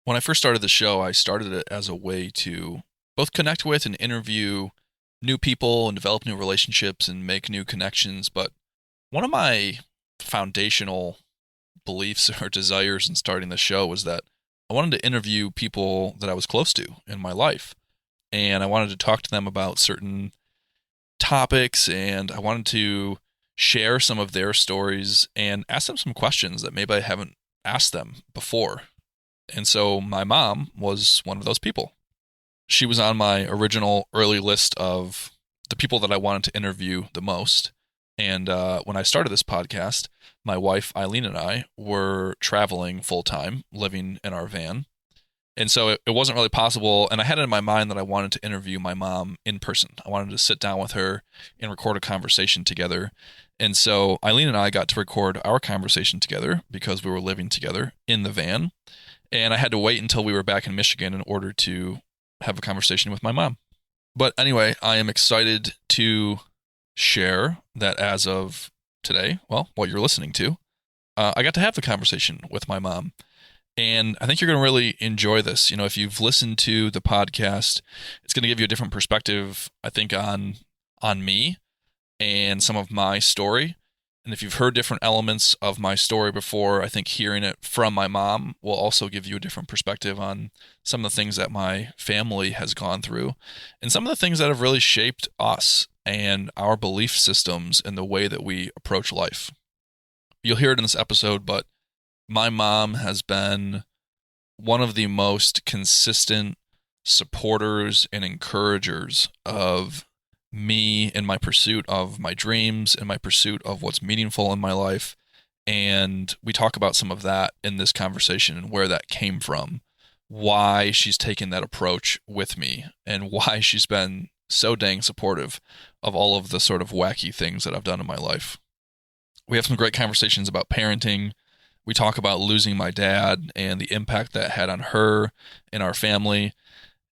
When I first started the show, I started it as a way to both connect with and interview new people and develop new relationships and make new connections. But one of my foundational beliefs or desires in starting the show was that I wanted to interview people that I was close to in my life. And I wanted to talk to them about certain topics, and I wanted to share some of their stories and ask them some questions that maybe I haven't asked them before. And so my mom was one of those people. She was on my original early list of the people that I wanted to interview the most. And when I started this podcast, my wife Eileen and I were traveling full time, living in our van. And so it wasn't really possible. And I had it in my mind that I wanted to interview my mom in person. I wanted to sit down with her and record a conversation together. And so Eileen and I got to record our conversation together because we were living together in the van. And I had to wait until we were back in Michigan in order to have a conversation with my mom. But anyway, I am excited to share that as of today, well, what you're listening to, I got to have the conversation with my mom. And I think you're going to really enjoy this. You know, if you've listened to the podcast, it's going to give you a different perspective, I think, on me and some of my story. And if you've heard different elements of my story before, I think hearing it from my mom will also give you a different perspective on some of the things that my family has gone through and some of the things that have really shaped us and our belief systems and the way that we approach life. You'll hear it in this episode, but my mom has been one of the most consistent supporters and encouragers of me in my pursuit of my dreams and my pursuit of what's meaningful in my life. And we talk about some of that in this conversation and where that came from, why she's taken that approach with me, and why she's been so dang supportive of all of the sort of wacky things that I've done in my life. We have some great conversations about parenting. We talk about losing my dad and the impact that had on her and our family.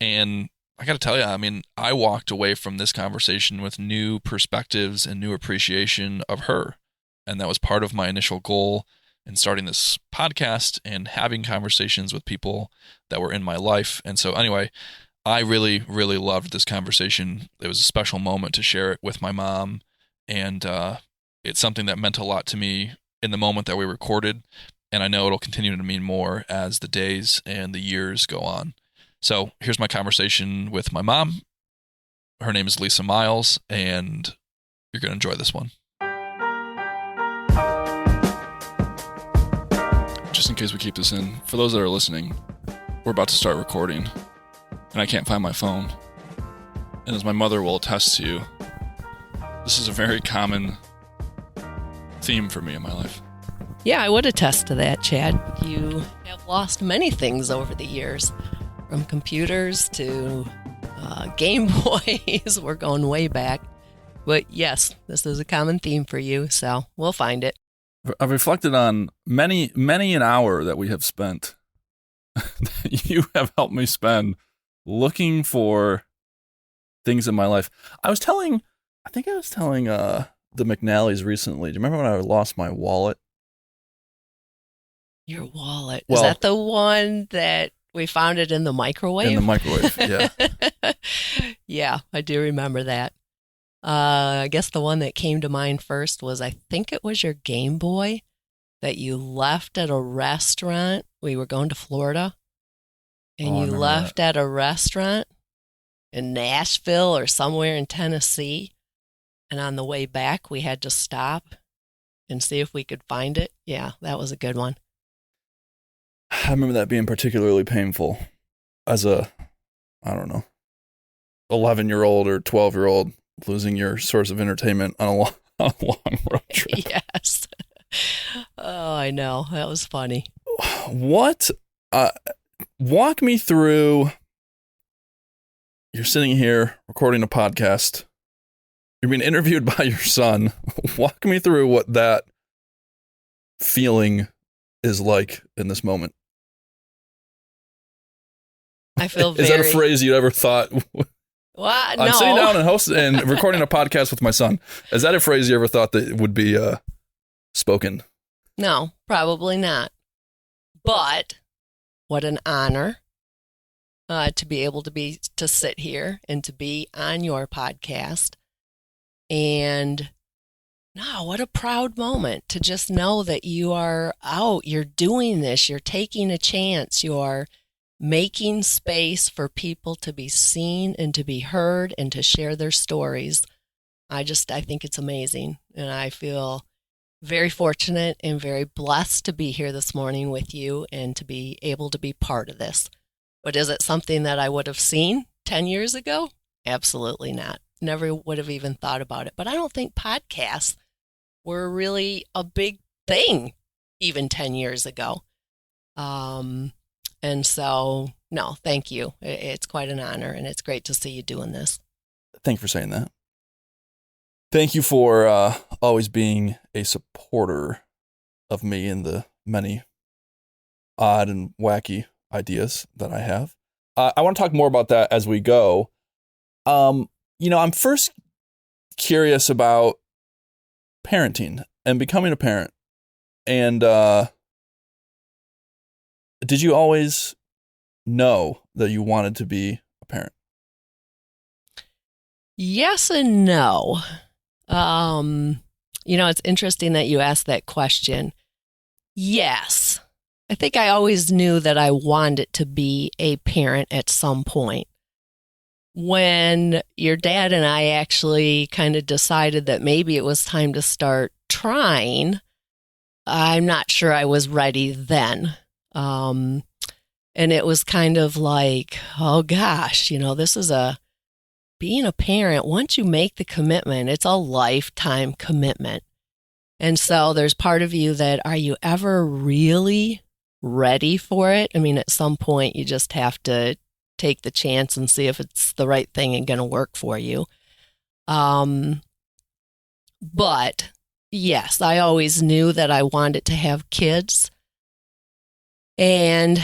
And I got to tell you, I mean, I walked away from this conversation with new perspectives and new appreciation of her. And that was part of my initial goal in starting this podcast and having conversations with people that were in my life. And so anyway, I really, really loved this conversation. It was a special moment to share it with my mom. And it's something that meant a lot to me in the moment that we recorded. And I know it'll continue to mean more as the days and the years go on. So here's my conversation with my mom. Her name is Lisa Miles, and you're going to enjoy this one. Just in case we keep this in, for those that are listening, we're about to start recording, and I can't find my phone. And as my mother will attest to, this is a very common theme for me in my life. Yeah, I would attest to that, Chad. You have lost many things over the years. From computers to Game Boys. We're going way back. But yes, this is a common theme for you, so we'll find it. I've reflected on many an hour that we have spent. You have helped me spend looking for things in my life. I was telling the McNallys recently. Do you remember when I lost my wallet? Your wallet. Well, is that the one that we found it in the microwave? In the microwave, yeah. Yeah, I do remember that. I guess the one that came to mind first was, I think it was your Game Boy that you left at a restaurant. We were going to Florida, and you left at a restaurant in Nashville or somewhere in Tennessee. And on the way back, we had to stop and see if we could find it. Yeah, that was a good one. I remember that being particularly painful as a, 11-year-old or 12-year-old losing your source of entertainment on a long road trip. Yes. Oh, I know. That was funny. What? Walk me through. You're sitting here recording a podcast. You're being interviewed by your son. Walk me through what that feeling is like in this moment. I feel Is that a phrase you ever thought? What? No. I'm sitting down and recording a podcast with my son. Is that a phrase you ever thought that would be spoken? No, probably not. But what an honor to be able to sit here and to be on your podcast. And no, what a proud moment to just know that you are out, you're doing this, you're taking a chance, you're making space for people to be seen and to be heard and to share their stories. I think it's amazing. And I feel very fortunate and very blessed to be here this morning with you and to be able to be part of this. But is it something that I would have seen 10 years ago? Absolutely not. Never would have even thought about it. But I don't think podcasts were really a big thing even 10 years ago. And so, no, thank you. It's quite an honor, and it's great to see you doing this. Thank you for saying that. Thank you for always being a supporter of me and the many odd and wacky ideas that I have. I want to talk more about that as we go. I'm first curious about parenting and becoming a parent. And did you always know that you wanted to be a parent? Yes and no. It's interesting that you asked that question. Yes. I think I always knew that I wanted to be a parent at some point. When your dad and I actually kind of decided that maybe it was time to start trying, I'm not sure I was ready then. And it was kind of like, oh gosh, this is being a parent, once you make the commitment, it's a lifetime commitment. And so there's part of you that, are you ever really ready for it? I mean, at some point you just have to take the chance and see if it's the right thing and going to work for you. But yes, I always knew that I wanted to have kids. And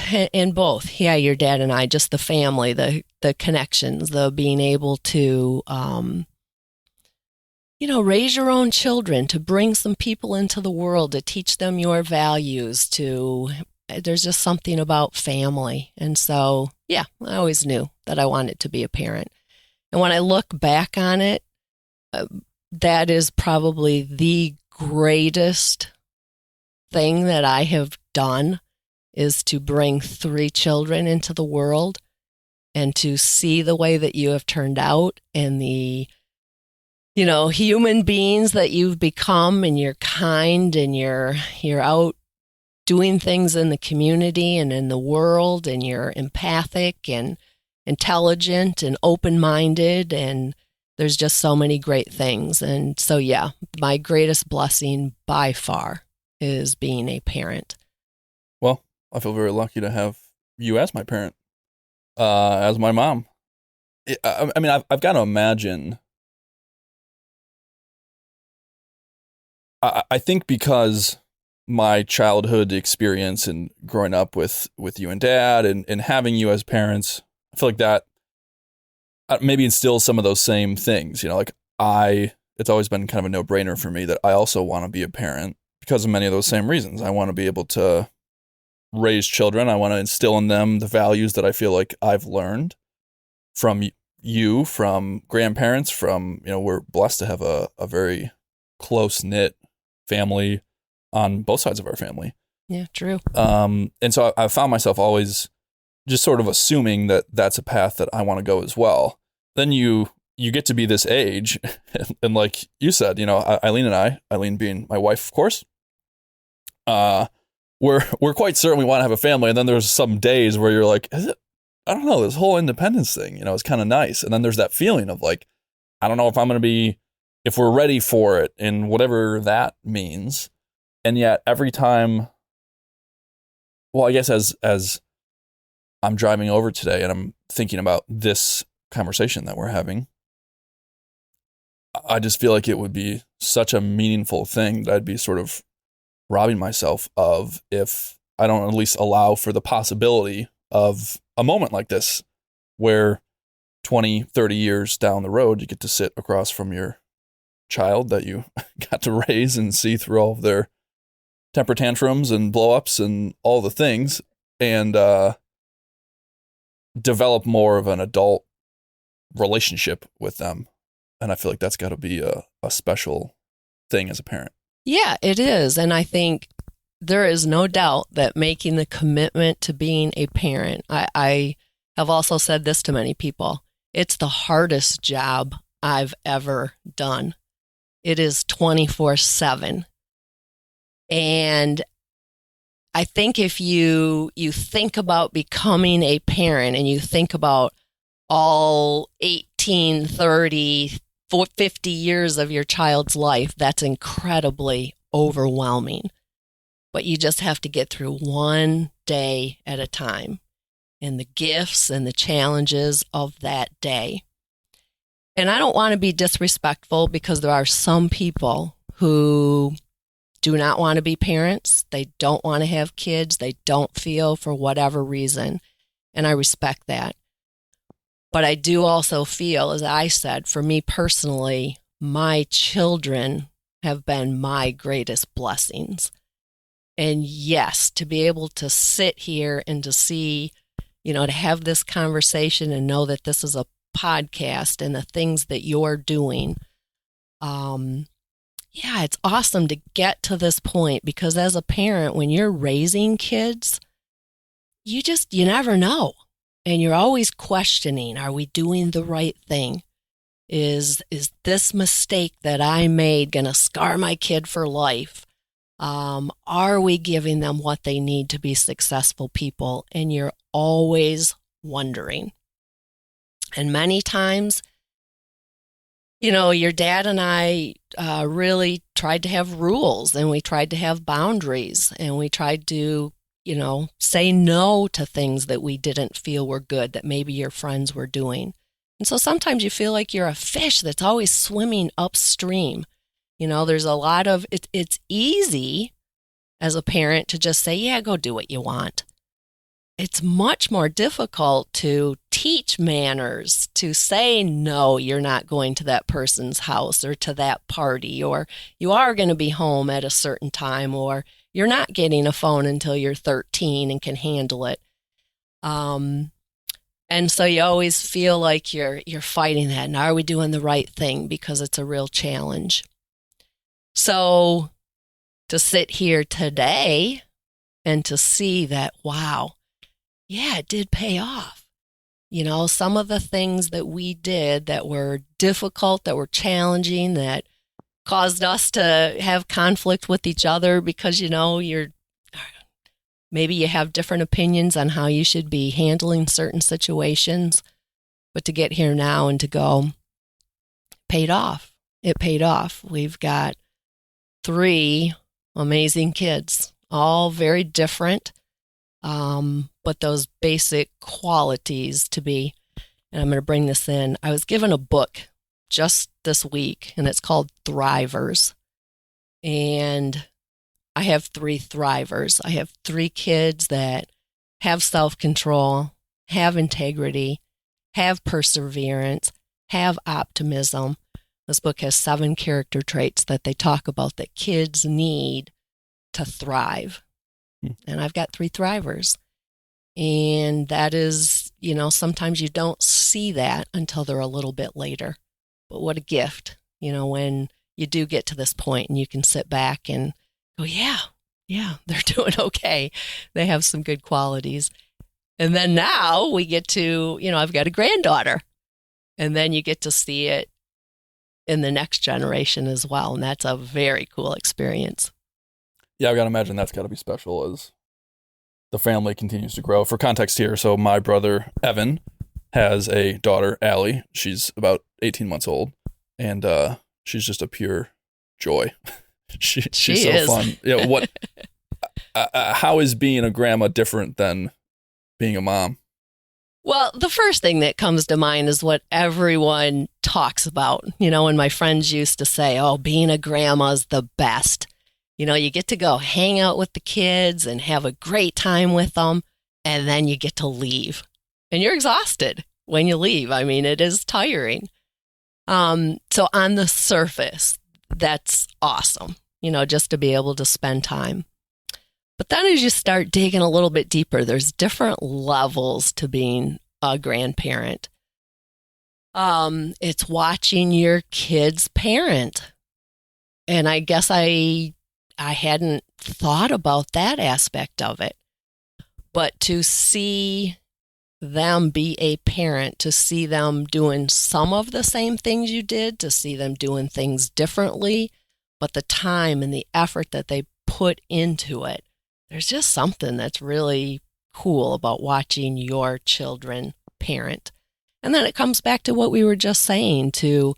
both, your dad and I, just the family, the connections, the being able to, raise your own children, to bring some people into the world, to teach them your values, there's just something about family. And so, I always knew that I wanted to be a parent. And when I look back on it, that is probably the greatest thing that I have done, is to bring 3 children into the world and to see the way that you have turned out and the, human beings that you've become, and you're kind and you're out doing things in the community and in the world, and you're empathic and intelligent and open-minded, and there's just so many great things. And so, my greatest blessing by far is being a parent. Well, I feel very lucky to have you as my parent, as my mom. I've got to imagine. I think because my childhood experience and growing up with you and dad and having you as parents, I feel like that maybe instills some of those same things. It's always been kind of a no-brainer for me that I also want to be a parent because of many of those same reasons. I want to be able to raise children. I want to instill in them the values that I feel like I've learned from you, from grandparents, from, we're blessed to have a very close-knit family on both sides of our family. Yeah, true. And so I found myself always just sort of assuming that that's a path that I want to go as well. Then you get to be this age, and like you said, Eileen being my wife, of course, we're quite certain we want to have a family. And then there's some days where you're like, I don't know, this whole independence thing, is kind of nice. And then there's that feeling of like, I don't know if we're ready for it, and whatever that means. And yet every time, well, I guess as I'm driving over today and I'm thinking about this conversation that we're having, I just feel like it would be such a meaningful thing that I'd be sort of robbing myself of if I don't at least allow for the possibility of a moment like this where 20, 30 years down the road, you get to sit across from your child that you got to raise and see through all of their temper tantrums and blow-ups and all the things. and develop more of an adult relationship with them. And I feel like that's got to be a special thing as a parent. Yeah, it is. And I think there is no doubt that making the commitment to being a parent, I have also said this to many people, it's the hardest job I've ever done. It is 24/7. And I think if you think about becoming a parent and you think about all 18, 30, 50 years of your child's life, that's incredibly overwhelming. But you just have to get through one day at a time and the gifts and the challenges of that day. And I don't want to be disrespectful because there are some people who do not want to be parents. They don't want to have kids. They don't feel for whatever reason. And I respect that. But I do also feel, as I said, for me personally, my children have been my greatest blessings. And yes, to be able to sit here and to see, to have this conversation and know that this is a podcast and the things that you're doing, it's awesome to get to this point because as a parent, when you're raising kids, you never know. And you're always questioning, are we doing the right thing? Is this mistake that I made going to scar my kid for life? Are we giving them what they need to be successful people? And you're always wondering. And many times, your dad and I really tried to have rules and we tried to have boundaries and we tried to say no to things that we didn't feel were good that maybe your friends were doing. And so sometimes you feel like you're a fish that's always swimming upstream. There's a lot of, it's easy as a parent to just say, yeah, go do what you want. It's much more difficult to teach manners, to say, no, you're not going to that person's house or to that party, or you are going to be home at a certain time, or you're not getting a phone until you're 13 and can handle it. And so you always feel like you're fighting that. And are we doing the right thing? Because it's a real challenge. So to sit here today and to see that, wow, yeah, it did pay off. Some of the things that we did that were difficult, that were challenging, that caused us to have conflict with each other because, maybe you have different opinions on how you should be handling certain situations. But to get here now and to go, paid off. It paid off. We've got 3 amazing kids, all very different. But those basic qualities to be, and I'm going to bring this in. I was given a book just this week, and it's called Thrivers. And I have 3 thrivers. I have 3 kids that have self-control, have integrity, have perseverance, have optimism. This book has 7 character traits that they talk about that kids need to thrive. And I've got 3 thrivers. And that is, sometimes you don't see that until they're a little bit later. But what a gift, when you do get to this point and you can sit back and go, yeah, they're doing okay. They have some good qualities. And then now we get to, I've got a granddaughter. And then you get to see it in the next generation as well. And that's a very cool experience. Yeah, I've got to imagine that's got to be special as the family continues to grow. For context here, so my brother, Evan, has a daughter, Allie. She's about 18 months old, and she's just a pure joy. She's so is. fun. Yeah, how is being a grandma different than being a mom? Well, the first thing that comes to mind is what everyone talks about. When my friends used to say, oh, being a grandma is the best. You get to go hang out with the kids and have a great time with them, and then you get to leave. And you're exhausted when you leave. I mean, it is tiring. So on the surface, that's awesome, just to be able to spend time. But then as you start digging a little bit deeper, there's different levels to being a grandparent. It's watching your kids parent. And I guess I hadn't thought about that aspect of it. But to see them be a parent, to see them doing some of the same things you did, to see them doing things differently, but the time and the effort that they put into it, there's just something that's really cool about watching your children parent. And then it comes back to what we were just saying, to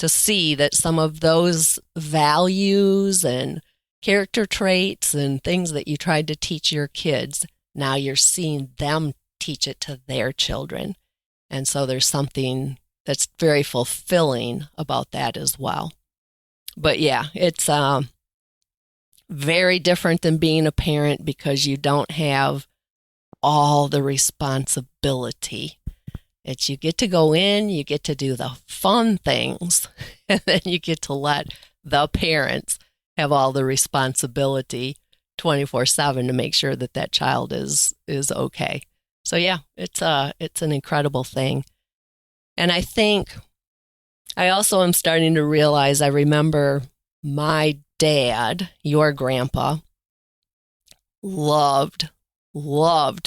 see that some of those values and character traits and things that you tried to teach your kids, now you're seeing them teach it to their children. And so there's something that's very fulfilling about that as well. But yeah, it's very different than being a parent because you don't have all the responsibility. It's you get to go in, you get to do the fun things, and then you get to let the parents have all the responsibility 24/7 to make sure that that child is okay. So yeah, it's an incredible thing. And I think I also am starting to realize, I remember my dad, your grandpa, loved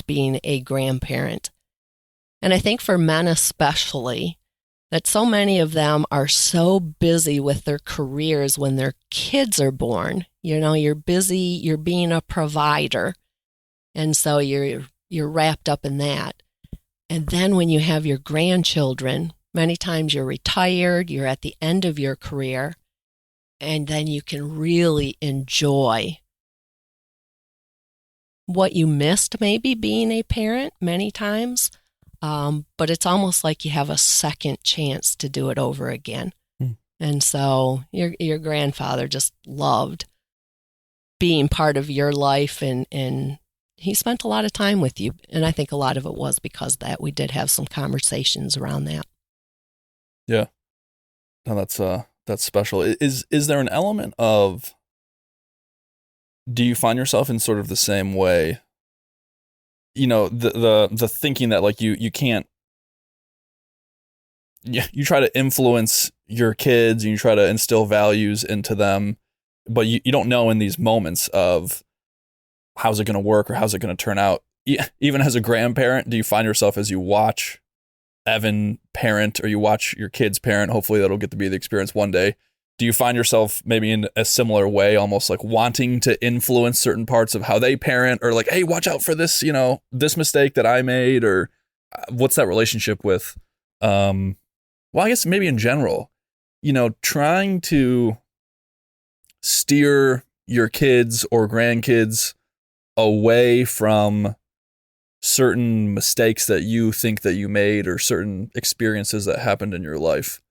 being a grandparent. And I think for men especially, that so many of them are so busy with their careers when their kids are born. You know, you're busy, you're being a provider. And so you're wrapped up in that. And then when you have your grandchildren, many times you're retired, you're at the end of your career, and then you can really enjoy what you missed maybe being a parent many times. But it's almost like you have a second chance to do it over again. And so your grandfather just loved being part of your life, and he spent a lot of time with you. And I think a lot of it was because of that. We did have some conversations around that. Yeah. No, that's special. Is there an element of, do you find yourself in sort of the same way? You know, the thinking that like you can't, you try to influence your kids and you try to instill values into them, but you don't know in these moments of how's it going to work or how's it going to turn out. Even as a grandparent, do you find yourself as you watch Evan parent or you watch your kids parent, hopefully that'll get to be the experience one day, do you find yourself maybe in a similar way, almost like wanting to influence certain parts of how they parent, or like, hey, watch out for this, you know, this mistake that I made, or what's that relationship with? Well, I guess maybe in general, you know, trying to steer your kids or grandkids away from certain mistakes that you think that you made or certain experiences that happened in your life.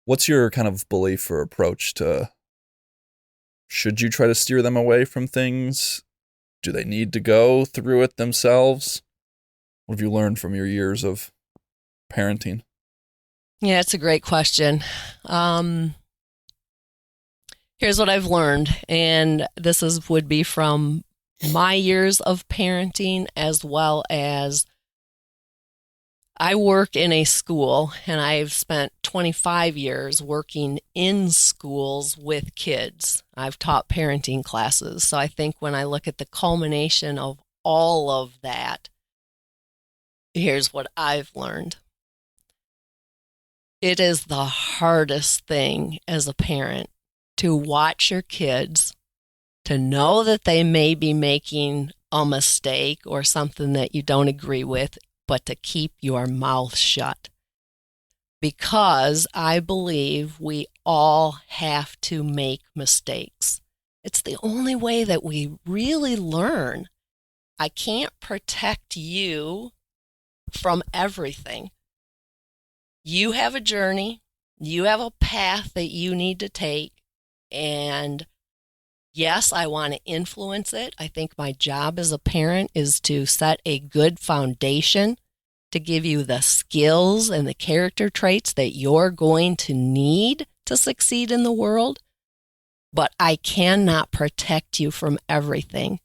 What's your kind of belief or approach to, should you try to steer them away from things? Do they need to go through it themselves? What have you learned from your years of parenting? Yeah, it's a great question. Here's what I've learned, and this would be from my years of parenting, as well as I work in a school, and I've spent 25 years working in schools with kids. I've taught parenting classes. So I think when I look at the culmination of all of that, here's what I've learned. It is the hardest thing as a parent to watch your kids, to know that they may be making a mistake or something that you don't agree with, but to keep your mouth shut. Because I believe we all have to make mistakes. It's the only way that we really learn. I can't protect you from everything. You have a journey. You have a path that you need to take. And yes, I want to influence it. I think my job as a parent is to set a good foundation, to give you the skills and the character traits that you're going to need to succeed in the world. But I cannot protect you from everything.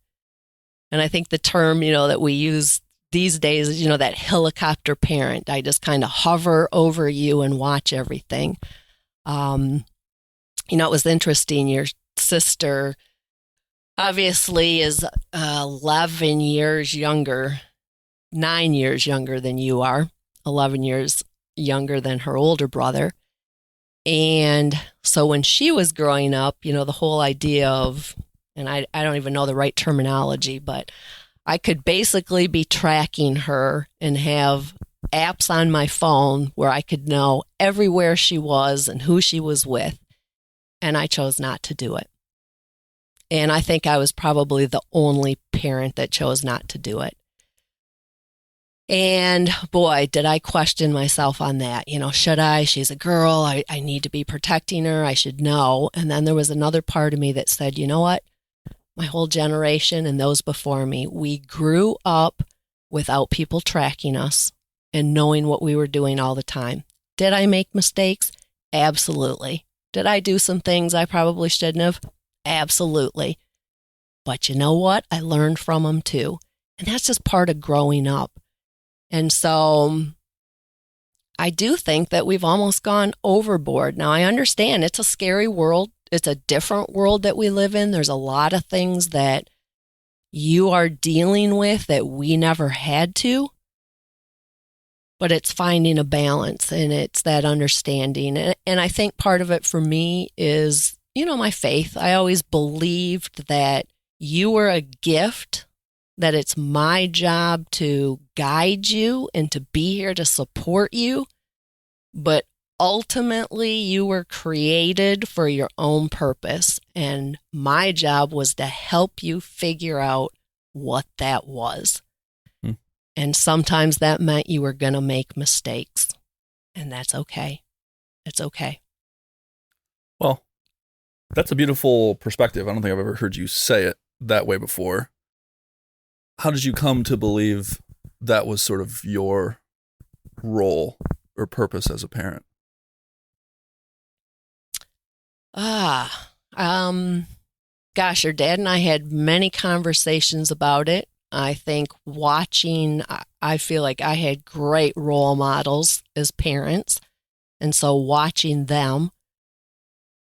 And I think the term, that we use these days is, that helicopter parent. I just kind of hover over you and watch everything. It was interesting. Your sister obviously is 11 years younger, 9 years younger than you are, 11 years younger than her older brother. And so when she was growing up, the whole idea of, and I don't even know the right terminology, but I could basically be tracking her and have apps on my phone where I could know everywhere she was and who she was with. And I chose not to do it. And I think I was probably the only parent that chose not to do it. And boy, did I question myself on that. Should I? She's a girl. I need to be protecting her. I should know. And then there was another part of me that said, you know what? My whole generation and those before me, we grew up without people tracking us and knowing what we were doing all the time. Did I make mistakes? Absolutely. Did I do some things I probably shouldn't have? Absolutely. But you know what? I learned from them too. And that's just part of growing up. And so I do think that we've almost gone overboard. Now, I understand it's a scary world. It's a different world that we live in. There's a lot of things that you are dealing with that we never had to. But it's finding a balance, and it's that understanding. And I think part of it for me is, my faith. I always believed that you were a gift, that it's my job to guide you and to be here to support you. But ultimately, you were created for your own purpose. And my job was to help you figure out what that was. And sometimes that meant you were going to make mistakes. And that's okay. It's okay. Well, that's a beautiful perspective. I don't think I've ever heard you say it that way before. How did you come to believe that was sort of your role or purpose as a parent? Gosh, your dad and I had many conversations about it. I think I feel like I had great role models as parents. And so watching them.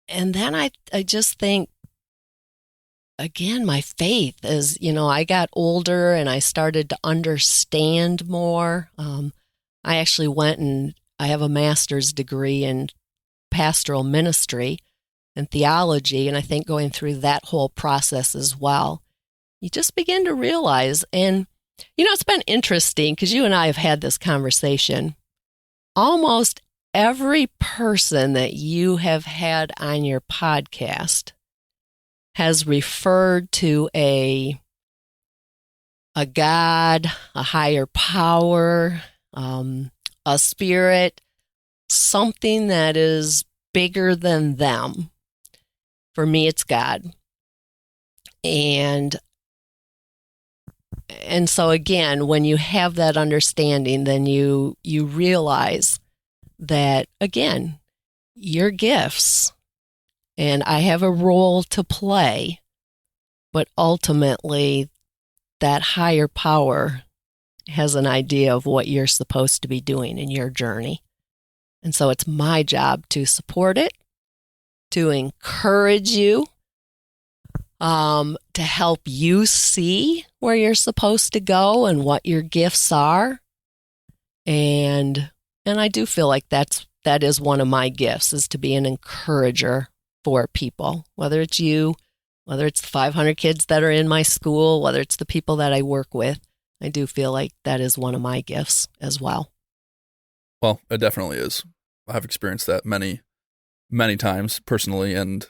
And then I just think, again, my faith is, I got older and I started to understand more. I actually went and I have a master's degree in pastoral ministry and theology. And I think going through that whole process as well, you just begin to realize, and, it's been interesting because you and I have had this conversation. Almost every person that you have had on your podcast has referred to a God, a higher power, a spirit, something that is bigger than them. For me, it's God. And so again, when you have that understanding, then you realize that, again, your gifts, and I have a role to play, but ultimately that higher power has an idea of what you're supposed to be doing in your journey. And so it's my job to support it, to encourage you, to help you see where you're supposed to go and what your gifts are. And I do feel like that is one of my gifts, is to be an encourager for people, whether it's you, whether it's the 500 kids that are in my school, whether it's the people that I work with. I do feel like that is one of my gifts as well. Well, it definitely is. I've experienced that many, many times personally, and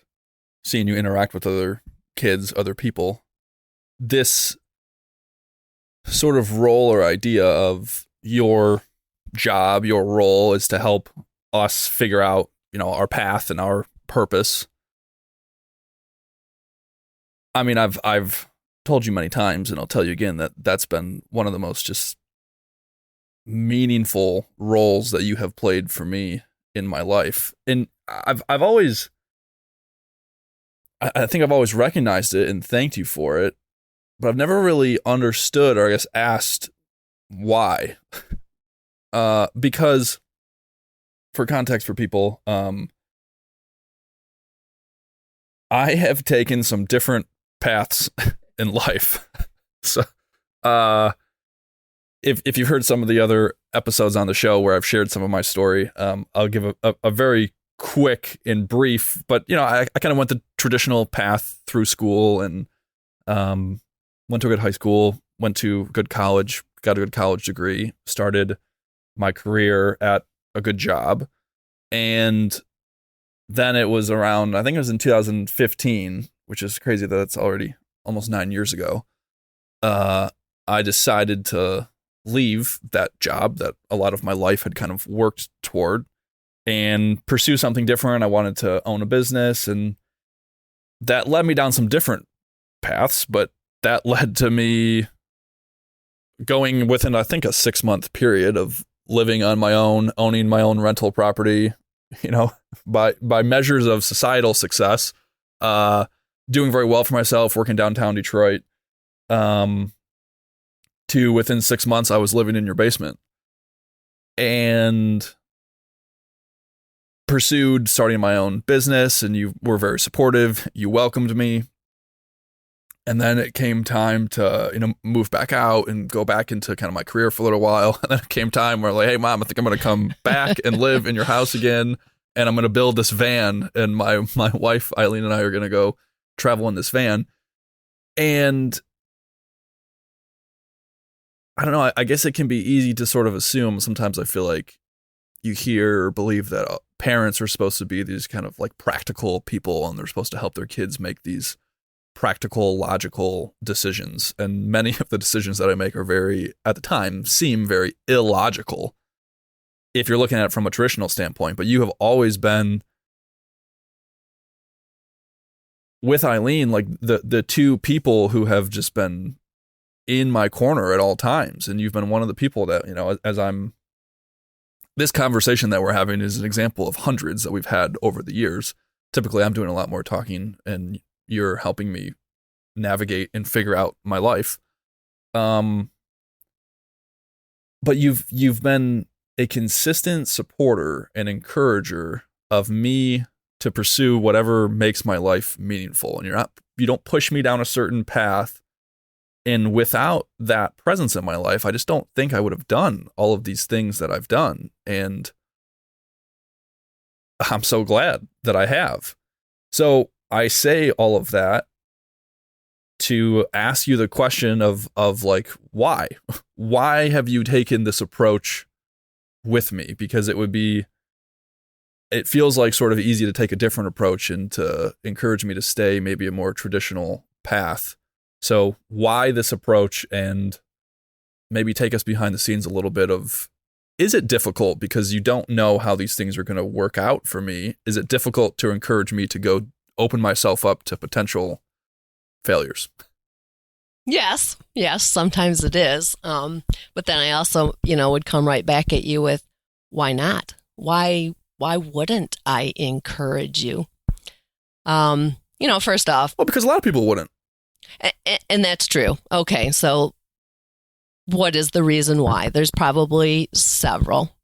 seeing you interact with other kids, other people. This sort of role or idea of your job, your role is to help us figure out, our path and our purpose. I mean, I've told you many times, and I'll tell you again, that's been one of the most just meaningful roles that you have played for me in my life. And I think I've always recognized it and thanked you for it. but I've never really understood, or I guess asked, why. Because, for context for people, I have taken some different paths in life. So, if you've heard some of the other episodes on the show where I've shared some of my story, I'll give a very quick and brief, but I kind of went the traditional path through school and went to a good high school, went to a good college, got a good college degree, started my career at a good job. And then it was around, I think it was in 2015, which is crazy that it's already almost 9 years ago. I decided to leave that job that a lot of my life had kind of worked toward and pursue something different. I wanted to own a business, and that led me down some different paths, but that led to me going within, I think, a 6-month period of living on my own, owning my own rental property, by measures of societal success, doing very well for myself, working downtown Detroit, to within 6 months, I was living in your basement and pursued starting my own business, and you were very supportive. You welcomed me. And then it came time to, move back out and go back into kind of my career for a little while. And then it came time where like, hey, Mom, I think I'm going to come back and live in your house again. And I'm going to build this van. And my wife, Eileen, and I are going to go travel in this van. And I don't know, I guess it can be easy to sort of assume. Sometimes I feel like you hear or believe that parents are supposed to be these kind of like practical people, and they're supposed to help their kids make these practical, logical decisions. And many of the decisions that I make are at the time, seem very illogical if you're looking at it from a traditional standpoint. But you have always been, with Eileen, like the two people who have just been in my corner at all times. And you've been one of the people that, this conversation that we're having is an example of hundreds that we've had over the years. Typically, I'm doing a lot more talking, and you're helping me navigate and figure out my life. But you've been a consistent supporter and encourager of me to pursue whatever makes my life meaningful. And you don't push me down a certain path. And without that presence in my life, I just don't think I would have done all of these things that I've done. And I'm so glad that I have. So I say all of that to ask you the question of like, why? Why have you taken this approach with me? Because it feels like sort of easy to take a different approach and to encourage me to stay maybe a more traditional path. So why this approach, and maybe take us behind the scenes a little bit of, is it difficult because you don't know how these things are going to work out for me? Is it difficult to encourage me to go open myself up to potential failures? Yes, sometimes it is. But then I also, would come right back at you with, why not? Why wouldn't I encourage you? First off. Well, because a lot of people wouldn't. And that's true. Okay, so what is the reason why? There's probably several.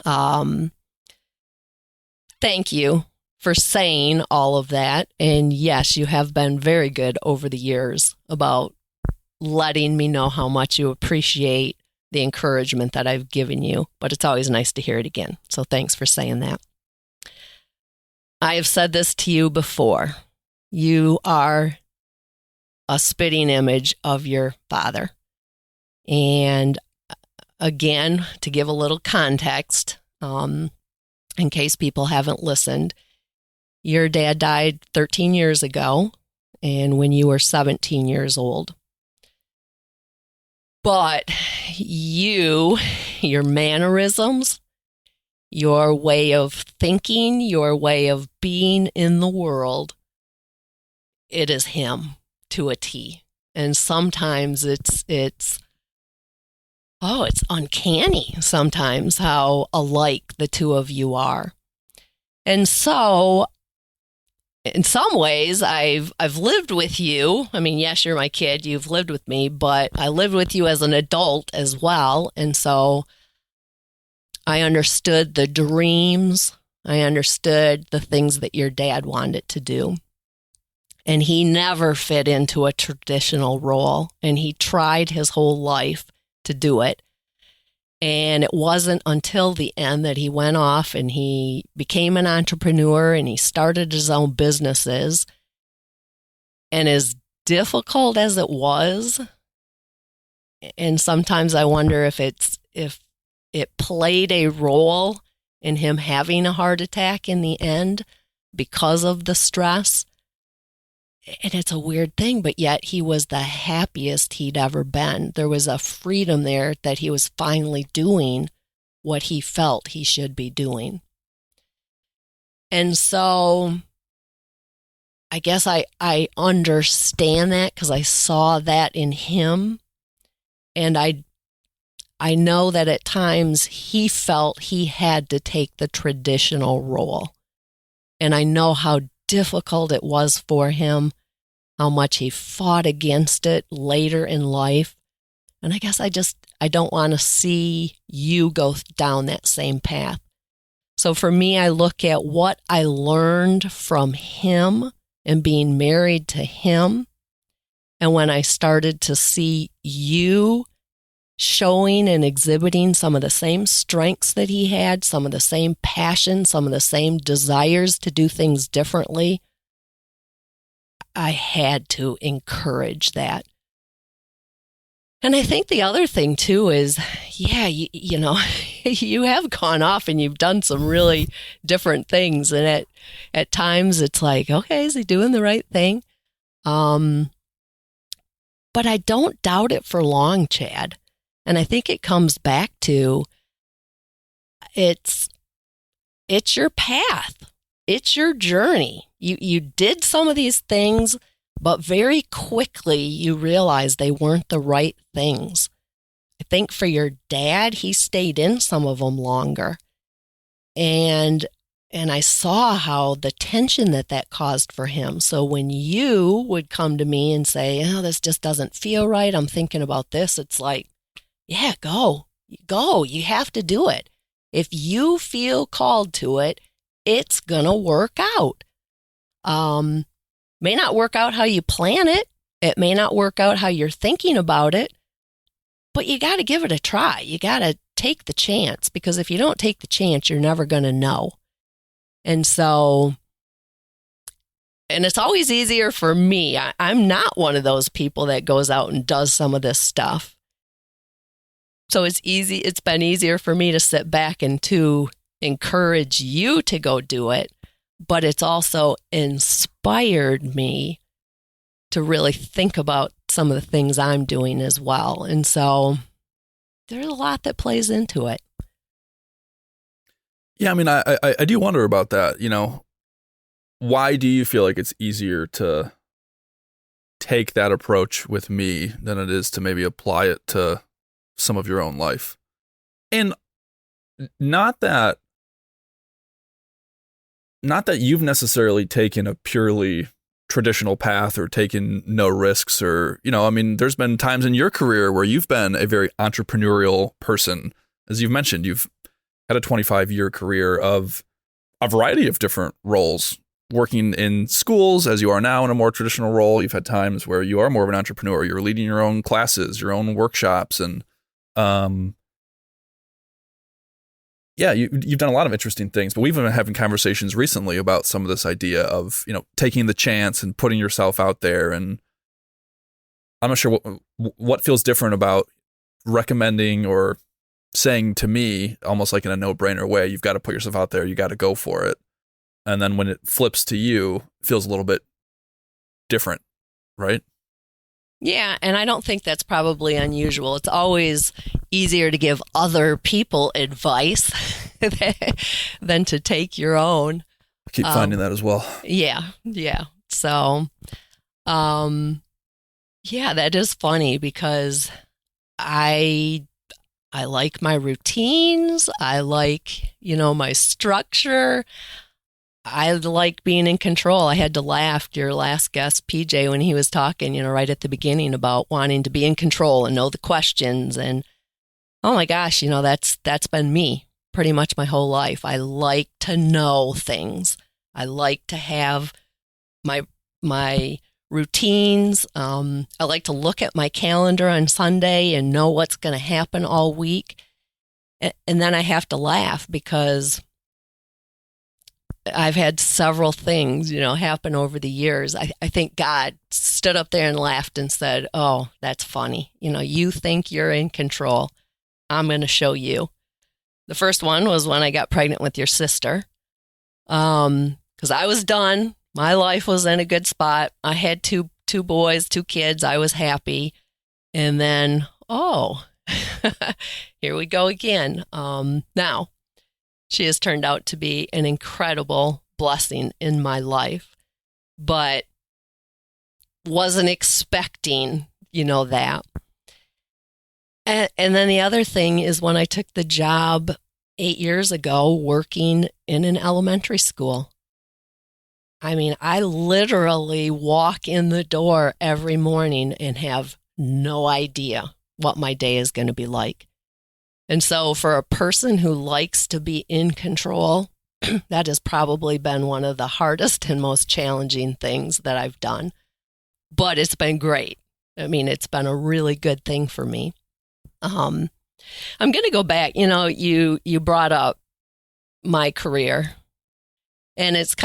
Thank you for saying all of that. And yes, you have been very good over the years about letting me know how much you appreciate the encouragement that I've given you. But it's always nice to hear it again. So thanks for saying that. I have said this to you before. You are a spitting image of your father. And again, to give a little context, in case people haven't listened, your dad died 13 years ago, and when you were 17 years old. But your mannerisms, your way of thinking, your way of being in the world, it is him to a T. And sometimes it's uncanny sometimes how alike the two of you are. And so in some ways, I've lived with you. I mean, yes, you're my kid. You've lived with me, but I lived with you as an adult as well. And so I understood the dreams. I understood the things that your dad wanted to do. And he never fit into a traditional role. And he tried his whole life to do it. And it wasn't until the end that he went off and he became an entrepreneur and he started his own businesses. And as difficult as it was, and sometimes I wonder if it played a role in him having a heart attack in the end because of the stress. And it's a weird thing, but yet he was the happiest he'd ever been. There was a freedom there that he was finally doing what he felt he should be doing. And so I guess I understand that because I saw that in him. And I know that at times he felt he had to take the traditional role. And I know how difficult it was for him, how much he fought against it later in life. And I guess I don't want to see you go down that same path. So for me, I look at what I learned from him and being married to him. And when I started to see you showing and exhibiting some of the same strengths that he had, some of the same passion, some of the same desires to do things differently, I had to encourage that. And I think the other thing too is, yeah, you know, you have gone off and you've done some really different things. And at times it's like, okay, is he doing the right thing? But I don't doubt it for long, Chad. And I think it comes back to it's your path. It's your journey. You did some of these things, but very quickly you realized they weren't the right things. I think for your dad, he stayed in some of them longer. And I saw how the tension that caused for him. So when you would come to me and say, oh, this just doesn't feel right, I'm thinking about this, it's like, yeah, go. You have to do it. If you feel called to it, it's going to work out. May not work out how you plan it. It may not work out how you're thinking about it, but you got to give it a try. You got to take the chance, because if you don't take the chance, you're never going to know. And so, and it's always easier for me. I'm not one of those people that goes out and does some of this stuff. So it's been easier for me to sit back and to encourage you to go do it, but it's also inspired me to really think about some of the things I'm doing as well. And so there's a lot that plays into it. Yeah, I mean, I do wonder about that. You know, why do you feel like it's easier to take that approach with me than it is to maybe apply it to some of your own life? And not that you've necessarily taken a purely traditional path or taken no risks, or, you know, I mean, there's been times in your career where you've been a very entrepreneurial person. As you've mentioned, you've had a 25-year career of a variety of different roles, working in schools as you are now in a more traditional role. You've had times where you are more of an entrepreneur. You're leading your own classes, your own workshops, and yeah, you've done a lot of interesting things. But we've been having conversations recently about some of this idea of, you know, taking the chance and putting yourself out there. And I'm not sure what feels different about recommending or saying to me, almost like in a no-brainer way, you've got to put yourself out there, you got to go for it. And then when it flips to you, it feels a little bit different, right? Yeah, and I don't think that's probably unusual. It's always easier to give other people advice than to take your own. I keep finding that as well. Yeah. So, yeah, that is funny because I like my routines. I like, you know, my structure. I like being in control. I had to laugh, your last guest, PJ, when he was talking, right at the beginning about wanting to be in control and know the questions. And oh my gosh, that's been me pretty much my whole life. I like to know things. I like to have my routines. I like to look at my calendar on Sunday and know what's going to happen all week. And then I have to laugh because I've had several things, happen over the years. I think God stood up there and laughed and said, "Oh, that's funny. You think you're in control. I'm going to show you." The first one was when I got pregnant with your sister. Because I was done. My life was in a good spot. I had two boys, 2 kids. I was happy. And then, here we go again. Now, she has turned out to be an incredible blessing in my life, but wasn't expecting, that. And then the other thing is when I took the job 8 years ago working in an elementary school. I mean, I literally walk in the door every morning and have no idea what my day is going to be like. And so for a person who likes to be in control, that has probably been one of the hardest and most challenging things that I've done. But it's been great. I mean, it's been a really good thing for me. I'm going to go back. You brought up my career. And it's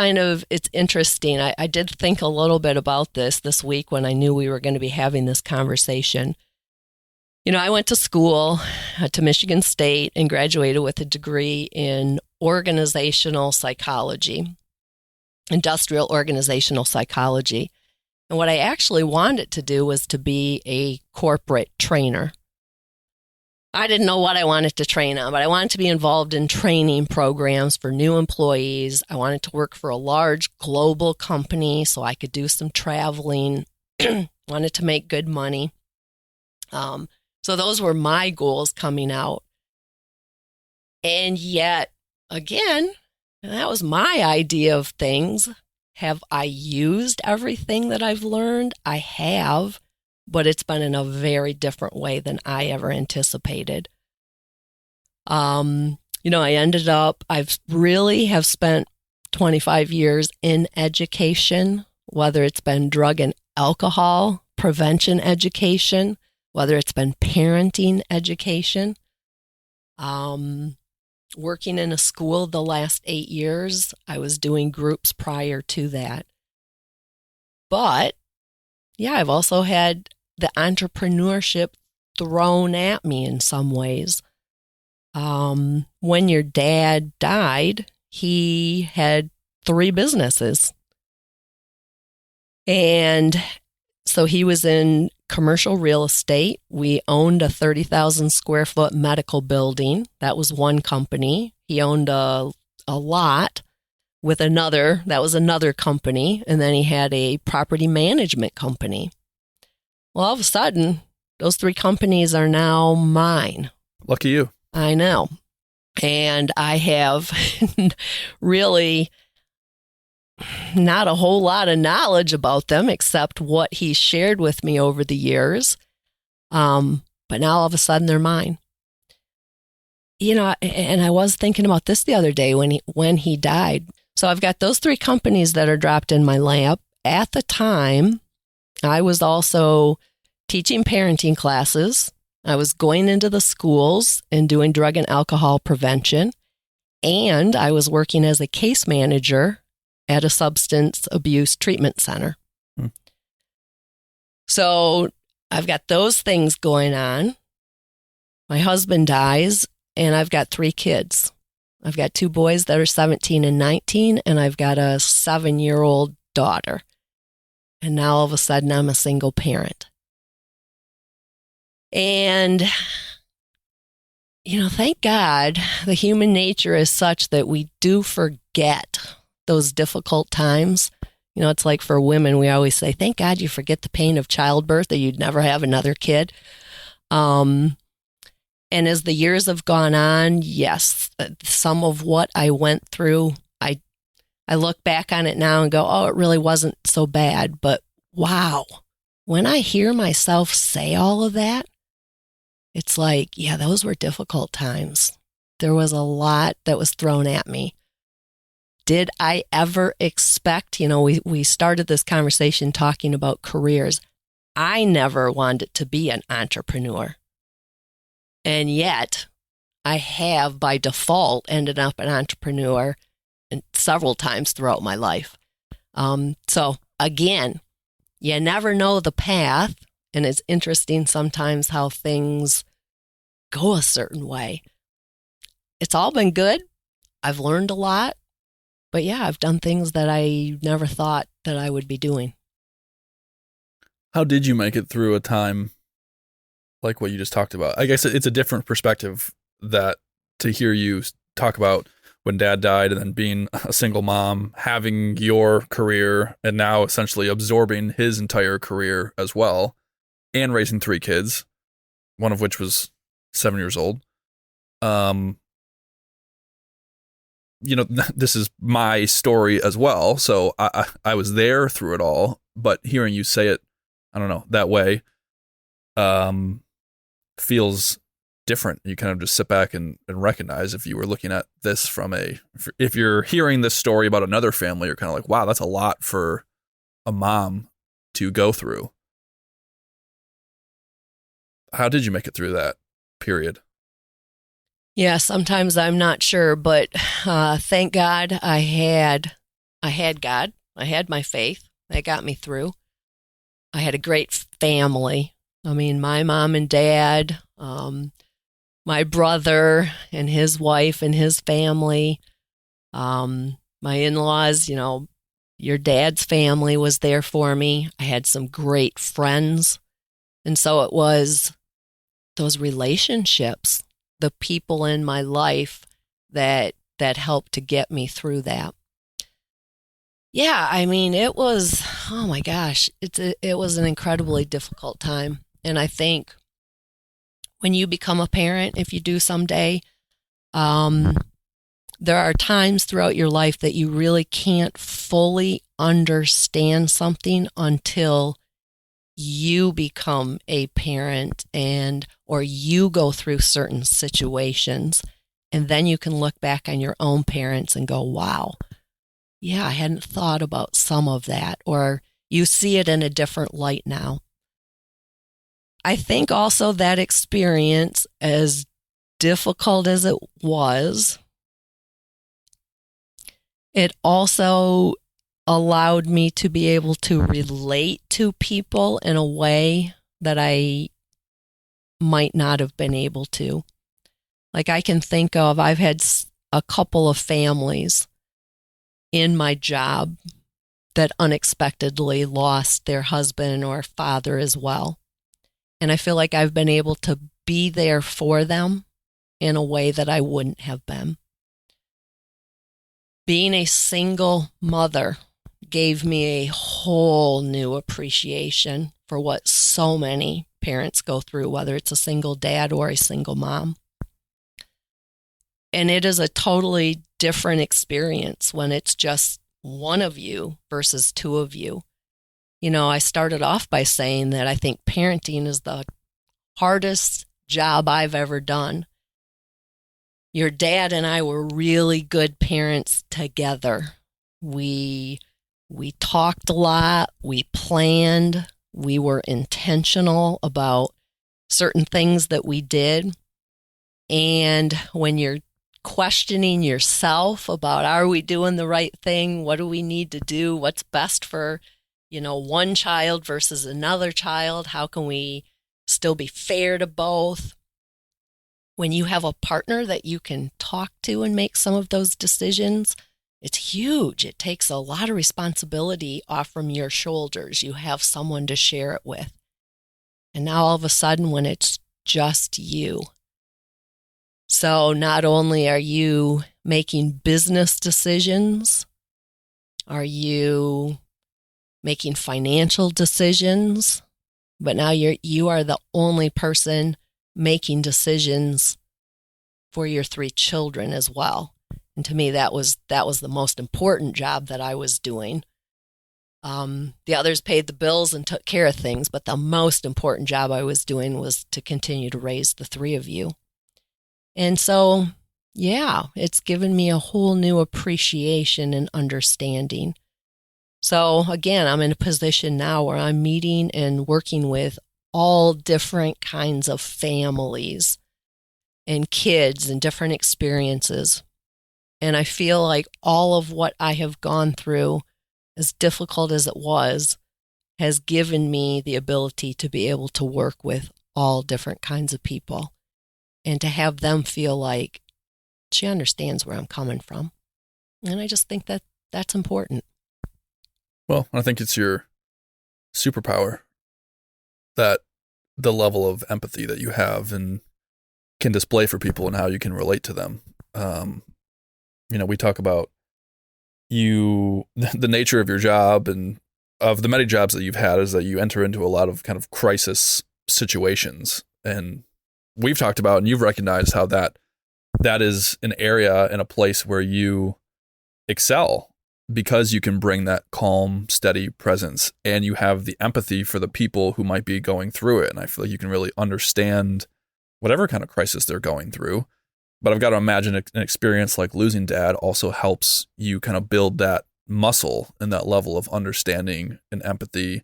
interesting. I did think a little bit about this week when I knew we were going to be having this conversation. I went to school to Michigan State and graduated with a degree in organizational psychology, industrial organizational psychology. And what I actually wanted to do was to be a corporate trainer. I didn't know what I wanted to train on, but I wanted to be involved in training programs for new employees. I wanted to work for a large global company so I could do some traveling. Wanted to make good money. So those were my goals coming out. And yet, again, that was my idea of things. Have I used everything that I've learned? I have. But it's been in a very different way than I ever anticipated. I I've really have spent 25 years in education, whether it's been drug and alcohol prevention education, whether it's been parenting education, working in a school the last 8 years. I was doing groups prior to that. But yeah, I've also had the entrepreneurship thrown at me in some ways. When your dad died, he had 3 businesses. And so he was in commercial real estate. We owned a 30,000 square foot medical building. That was one company. He owned a lot with another. That was another company. And then he had a property management company. Well, all of a sudden, those 3 companies are now mine. Lucky you. I know. And I have really not a whole lot of knowledge about them except what he shared with me over the years. But now all of a sudden they're mine. And I was thinking about this the other day when he died. So I've got those 3 companies that are dropped in my lap. At the time, I was also teaching parenting classes. I was going into the schools and doing drug and alcohol prevention. And I was working as a case manager at a substance abuse treatment center. So I've got those things going on. My husband dies, and I've got 3 kids. I've got 2 boys that are 17 and 19, and I've got a 7-year-old daughter. And now all of a sudden I'm a single parent. And, thank God the human nature is such that we do forget those difficult times. It's like for women, we always say, thank God you forget the pain of childbirth, that you'd never have another kid. And as the years have gone on, yes, some of what I went through, I I look back on it now and go, oh, it really wasn't so bad. But wow, when I hear myself say all of that, it's like, yeah, those were difficult times. There was a lot that was thrown at me. Did I ever expect, we started this conversation talking about careers. I never wanted to be an entrepreneur. And yet, I have by default ended up an entrepreneur several times throughout my life. So again, you never know the path. And it's interesting sometimes how things go a certain way. It's all been good. I've learned a lot. But yeah, I've done things that I never thought that I would be doing. How did you make it through a time like what you just talked about? I guess it's a different perspective that to hear you talk about when dad died and then being a single mom, having your career and now essentially absorbing his entire career as well and raising 3 kids, one of which was 7 years old. This is my story as well. So I was there through it all, but hearing you say it, I don't know, that way, feels different. You kind of just sit back and recognize if you were looking at this from if you're hearing this story about another family, you're kind of like, wow, that's a lot for a mom to go through. How did you make it through that period? Yeah, sometimes I'm not sure, but thank God I had God. I had my faith. That got me through. I had a great family. I mean, my mom and dad, my brother and his wife and his family, my in-laws, your dad's family was there for me. I had some great friends. And so it was those relationships, the people in my life that helped to get me through that. Yeah, I mean, it was, oh my gosh, it was an incredibly difficult time. And I think when you become a parent, if you do someday, there are times throughout your life that you really can't fully understand something until you become a parent or you go through certain situations, and then you can look back on your own parents and go, wow, yeah, I hadn't thought about some of that, or you see it in a different light now. I think also that experience, as difficult as it was, it also allowed me to be able to relate to people in a way that I might not have been able to. Like I can think of, I've had a couple of families in my job that unexpectedly lost their husband or father as well. And I feel like I've been able to be there for them in a way that I wouldn't have been. Being a single mother gave me a whole new appreciation for what so many parents go through, whether it's a single dad or a single mom. And it is a totally different experience when it's just one of you versus 2 of you. I started off by saying that I think parenting is the hardest job I've ever done. Your dad and I were really good parents together. We talked a lot, we planned, we were intentional about certain things that we did. And when you're questioning yourself about, are we doing the right thing? What do we need to do? What's best for, one child versus another child? How can we still be fair to both? When you have a partner that you can talk to and make some of those decisions, it's huge. It takes a lot of responsibility off from your shoulders. You have someone to share it with. And now all of a sudden, when it's just you. So not only are you making business decisions, are you making financial decisions, but now you are the only person making decisions for your 3 children as well. And to me, that was the most important job that I was doing. The others paid the bills and took care of things, but the most important job I was doing was to continue to raise the three of you. And so, yeah, it's given me a whole new appreciation and understanding. So again, I'm in a position now where I'm meeting and working with all different kinds of families and kids and different experiences. And I feel like all of what I have gone through, as difficult as it was, has given me the ability to be able to work with all different kinds of people and to have them feel like she understands where I'm coming from. And I just think that that's important. Well, I think it's your superpower, that the level of empathy that you have and can display for people and how you can relate to them. We talk about the nature of your job and of the many jobs that you've had is that you enter into a lot of kind of crisis situations. And we've talked about, and you've recognized how that is an area and a place where you excel because you can bring that calm, steady presence and you have the empathy for the people who might be going through it. And I feel like you can really understand whatever kind of crisis they're going through. But I've got to imagine an experience like losing dad also helps you kind of build that muscle and that level of understanding and empathy.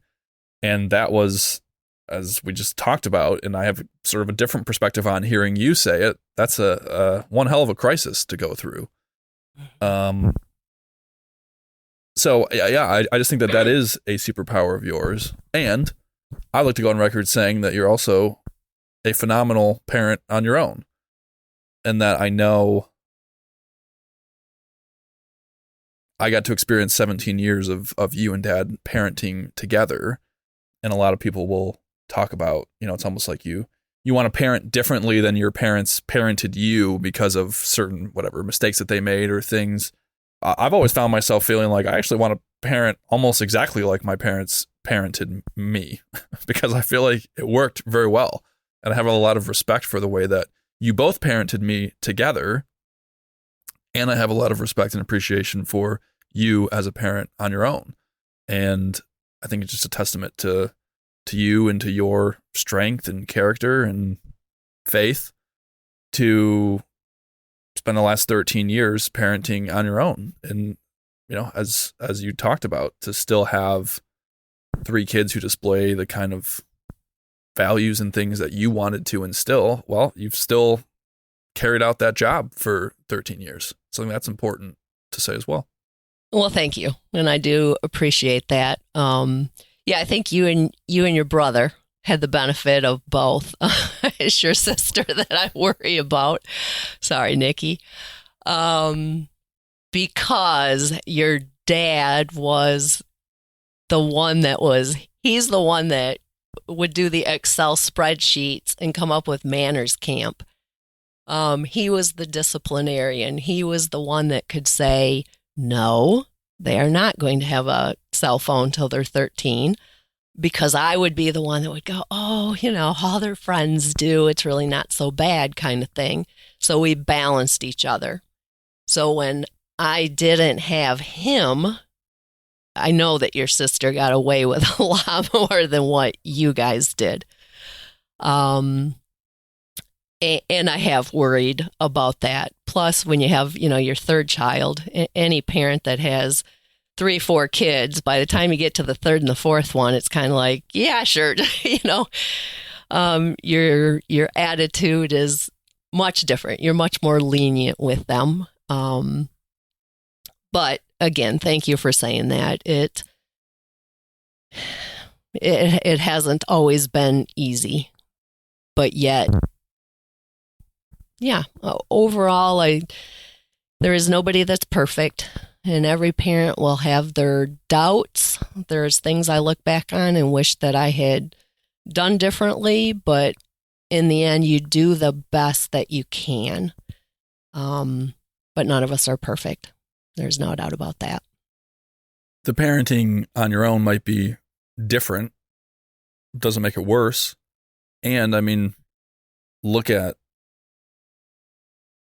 And that was, as we just talked about, and I have sort of a different perspective on hearing you say it, that's a one hell of a crisis to go through. So yeah, I just think that is a superpower of yours. And I like to go on record saying that you're also a phenomenal parent on your own. And that I know I got to experience 17 years of you and dad parenting together. And a lot of people will talk about, it's almost like you want to parent differently than your parents parented you because of certain, whatever, mistakes that they made or things. I've always found myself feeling like I actually want to parent almost exactly like my parents parented me because I feel like it worked very well. And I have a lot of respect for the way that you both parented me together. And I have a lot of respect and appreciation for you as a parent on your own. And I think it's just a testament to you and to your strength and character and faith to spend the last 13 years parenting on your own. And, as you talked about, to still have 3 kids who display the kind of values and things that you wanted to instill, well, you've still carried out that job for 13 years. So I think that's important to say as well. Well, thank you. And I do appreciate that. I think you and your brother had the benefit of both. It's your sister that I worry about. Sorry, Nikki. Because your dad was he's the one that would do the Excel spreadsheets and come up with manners camp. He was the disciplinarian. He was the one that could say, no, they are not going to have a cell phone till they're 13. Because I would be the one that would go, oh, all their friends do. It's really not so bad kind of thing. So we balanced each other. So when I didn't have him, I know that your sister got away with a lot more than what you guys did. And I have worried about that. Plus, when you have, your third child, any parent that has 3, 4 kids, by the time you get to the third and the fourth one, it's kind of like, yeah, sure. Your attitude is much different. You're much more lenient with them. But again, thank you for saying that. It hasn't always been easy, but yet, yeah, overall, there is nobody that's perfect. And every parent will have their doubts. There's things I look back on and wish that I had done differently, but in the end, you do the best that you can. But none of us are perfect. There's no doubt about that. The parenting on your own might be different. Doesn't make it worse. And I mean, look at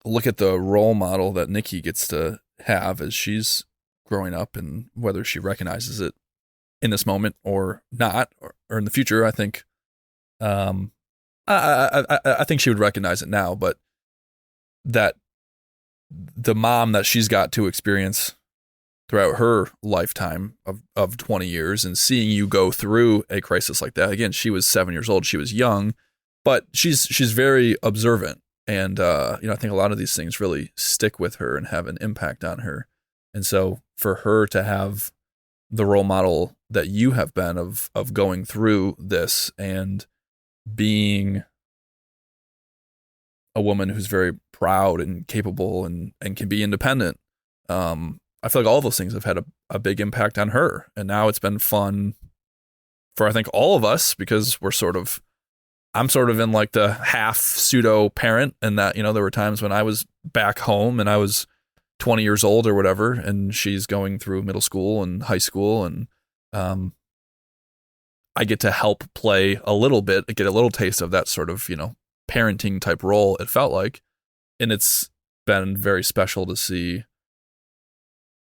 look at the role model that Nikki gets to have as she's growing up, and whether she recognizes it in this moment or not, or in the future, I think, I think she would recognize it now, but that the mom that she's got to experience throughout her lifetime of 20 years, and seeing you go through a crisis like that. Again, she was 7 years old. She was young, but she's very observant. And, I think a lot of these things really stick with her and have an impact on her. And so for her to have the role model that you have been of going through this and being a woman who's very proud and capable and can be independent, I feel like all those things have had a big impact on her. And now it's been fun for, I think, all of us, because I'm sort of in like the half pseudo parent, and that, there were times when I was back home and I was 20 years old or whatever, and she's going through middle school and high school, and I get to help play a little bit, get a little taste of that sort of, parenting type role, it felt like. And it's been very special to see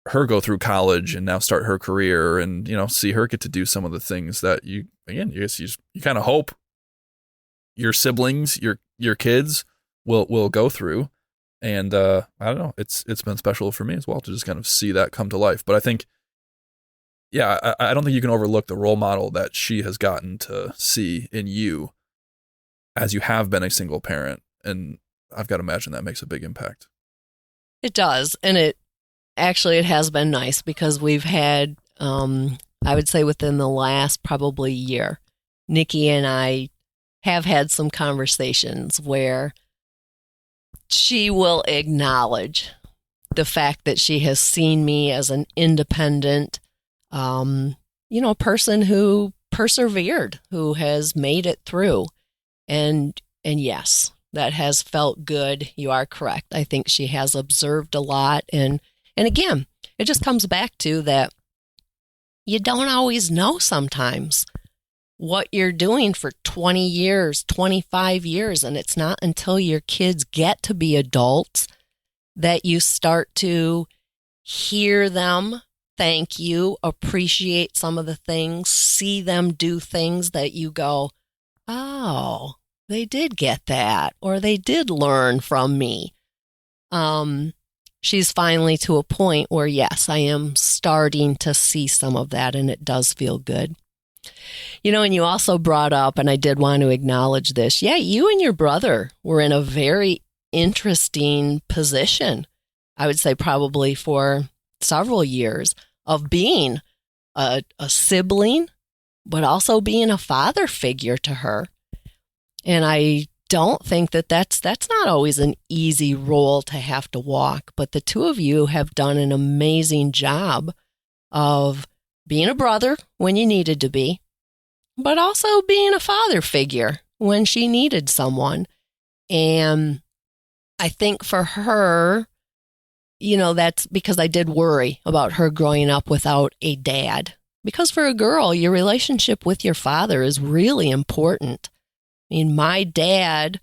her go through college and now start her career, and, see her get to do some of the things that you kind of hope your siblings, your kids will go through. And I don't know, it's been special for me as well to just kind of see that come to life. But I think, I don't think you can overlook the role model that she has gotten to see in you as you have been a single parent. And I've got to imagine that makes a big impact. It does. And it has been nice, because we've had, I would say within the last probably year, Nikki and I have had some conversations where she will acknowledge the fact that she has seen me as an independent, person who persevered, who has made it through. And yes, that has felt good. You are correct. I think she has observed a lot. And again, it just comes back to that you don't always know sometimes what you're doing for 20 years, 25 years. And it's not until your kids get to be adults that you start to hear them thank you, appreciate some of the things, see them do things that you go, oh, they did get that, or they did learn from me. She's finally to a point where, yes, I am starting to see some of that, and it does feel good. And you also brought up, and I did want to acknowledge this, you and your brother were in a very interesting position, I would say probably for several years, of being a sibling, but also being a father figure to her. And I don't think that's not always an easy role to have to walk, but the two of you have done an amazing job of being a brother when you needed to be, but also being a father figure when she needed someone. And I think for her, that's because I did worry about her growing up without a dad. Because for a girl, your relationship with your father is really important. I mean, my dad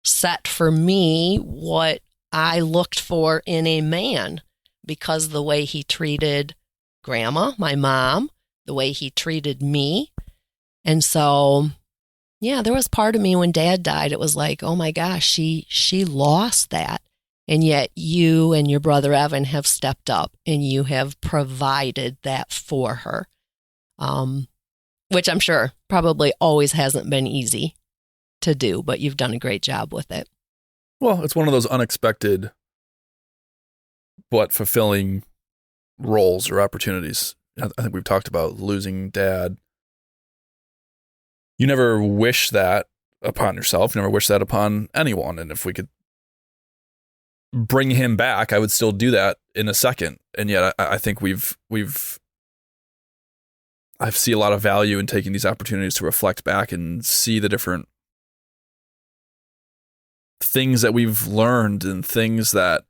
set for me what I looked for in a man, because the way he treated grandma, my mom, the way he treated me. And so, there was part of me when Dad died, it was like, oh my gosh, she lost that. And yet you and your brother Evan have stepped up and you have provided that for her, which I'm sure probably always hasn't been easy to do, but you've done a great job with it. Well, it's one of those unexpected but fulfilling roles or opportunities. I think we've talked about losing Dad. You never wish that upon yourself. You never wish that upon anyone. And if we could bring him back, I would still do that in a second. And yet I think I see a lot of value in taking these opportunities to reflect back and see the different things that we've learned, and things that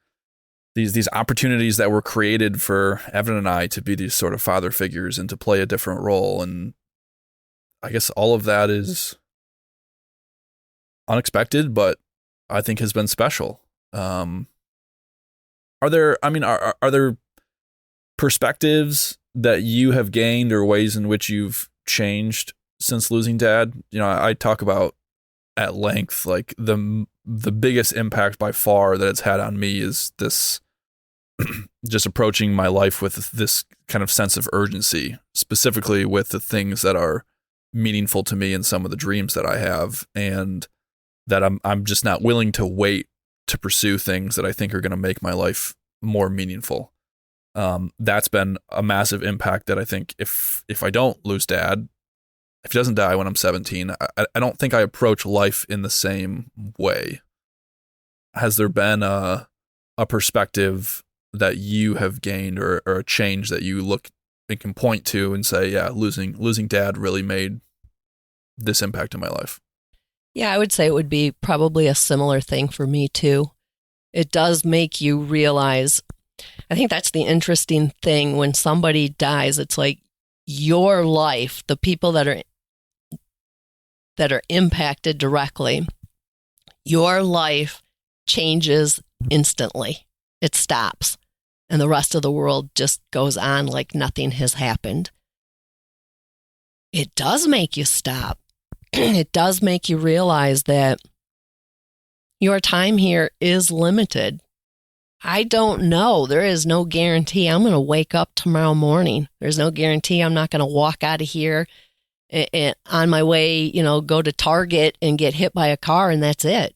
these opportunities that were created for Evan and I to be these sort of father figures and to play a different role. And I guess all of that is unexpected, but I think has been special. Are there, I mean, are there perspectives that you have gained or ways in which you've changed since losing dad? I talk about at length, like the biggest impact by far that it's had on me is this just approaching my life with this kind of sense of urgency, specifically with the things that are meaningful to me and some of the dreams that I have, and that I'm just not willing to wait to pursue things that I think are going to make my life more meaningful. That's been a massive impact that I think if I don't lose dad, if he doesn't die when I'm 17, I don't think I approach life in the same way. Has there been a perspective that you have gained or a change that you look and can point to and say, yeah, losing dad really made this impact in my life? Yeah, I would say it would be probably a similar thing for me too. It does make you realize, I think that's the interesting thing when somebody dies, it's like your life, the people that are impacted directly, your life changes instantly. It stops. And the rest of the world just goes on like nothing has happened. It does make you stop. It does make you realize that your time here is limited. I don't know. There is no guarantee I'm going to wake up tomorrow morning. There's no guarantee I'm not going to walk out of here and on my way, go to Target and get hit by a car and that's it.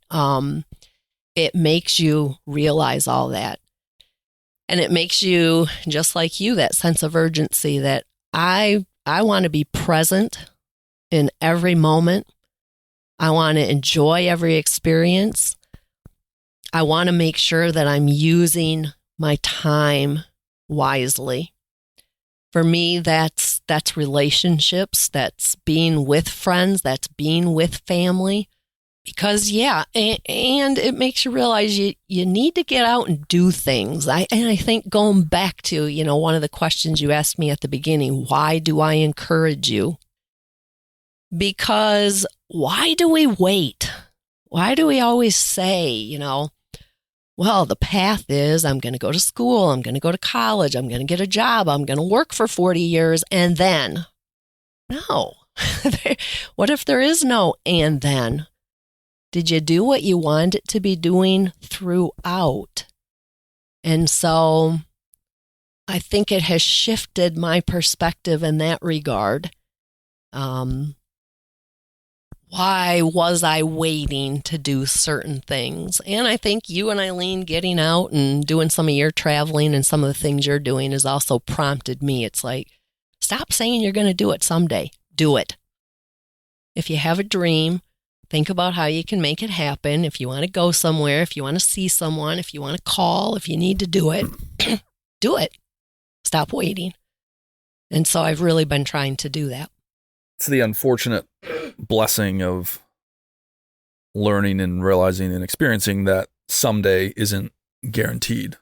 It makes you realize all that. And it makes you, just like you, that sense of urgency that I want to be present in every moment. I want to enjoy every experience. I want to make sure that I'm using my time wisely. For me, that's relationships, that's being with friends, that's being with family. Because, and it makes you realize you need to get out and do things. I think going back to, one of the questions you asked me at the beginning, why do I encourage you? Because why do we wait? Why do we always say, well, the path is I'm going to go to school, I'm going to go to college, I'm going to get a job, I'm going to work for 40 years, and then? No. What if there is no and then? Did you do what you wanted to be doing throughout? And so I think it has shifted my perspective in that regard. Why was I waiting to do certain things? And I think you and Eileen getting out and doing some of your traveling and some of the things you're doing has also prompted me. It's like, stop saying you're going to do it someday. Do it. If you have a dream, think about how you can make it happen. If you want to go somewhere, if you want to see someone, if you want to call, if you need to do it, do it. Stop waiting. And so I've really been trying to do that. It's the unfortunate blessing of learning and realizing and experiencing that someday isn't guaranteed.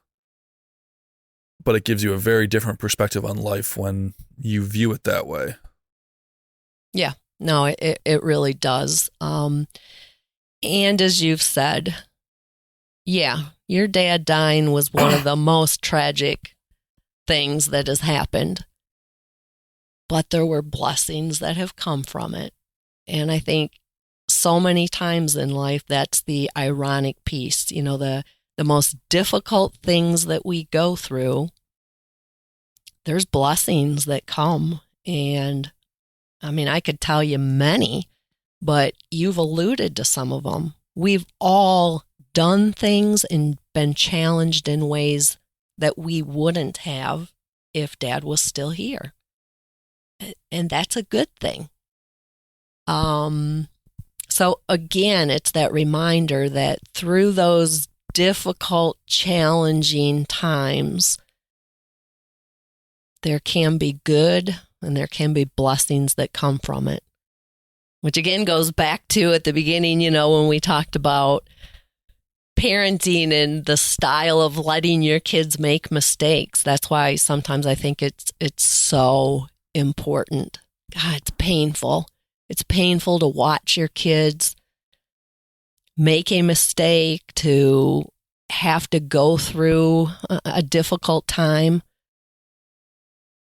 But it gives you a very different perspective on life when you view it that way. Yeah, no, it really does. And as you've said, yeah, your dad dying was one of the most tragic things that has happened. But there were blessings that have come from it. And I think so many times in life, that's the ironic piece. The most difficult things that we go through, there's blessings that come. And I mean, I could tell you many, but you've alluded to some of them. We've all done things and been challenged in ways that we wouldn't have if Dad was still here. And that's a good thing. So again, it's that reminder that through those difficult, challenging times, there can be good and there can be blessings that come from it. Which again goes back to at the beginning, when we talked about parenting and the style of letting your kids make mistakes. That's why sometimes I think it's so important. God, it's painful. It's painful to watch your kids make a mistake, to have to go through a difficult time.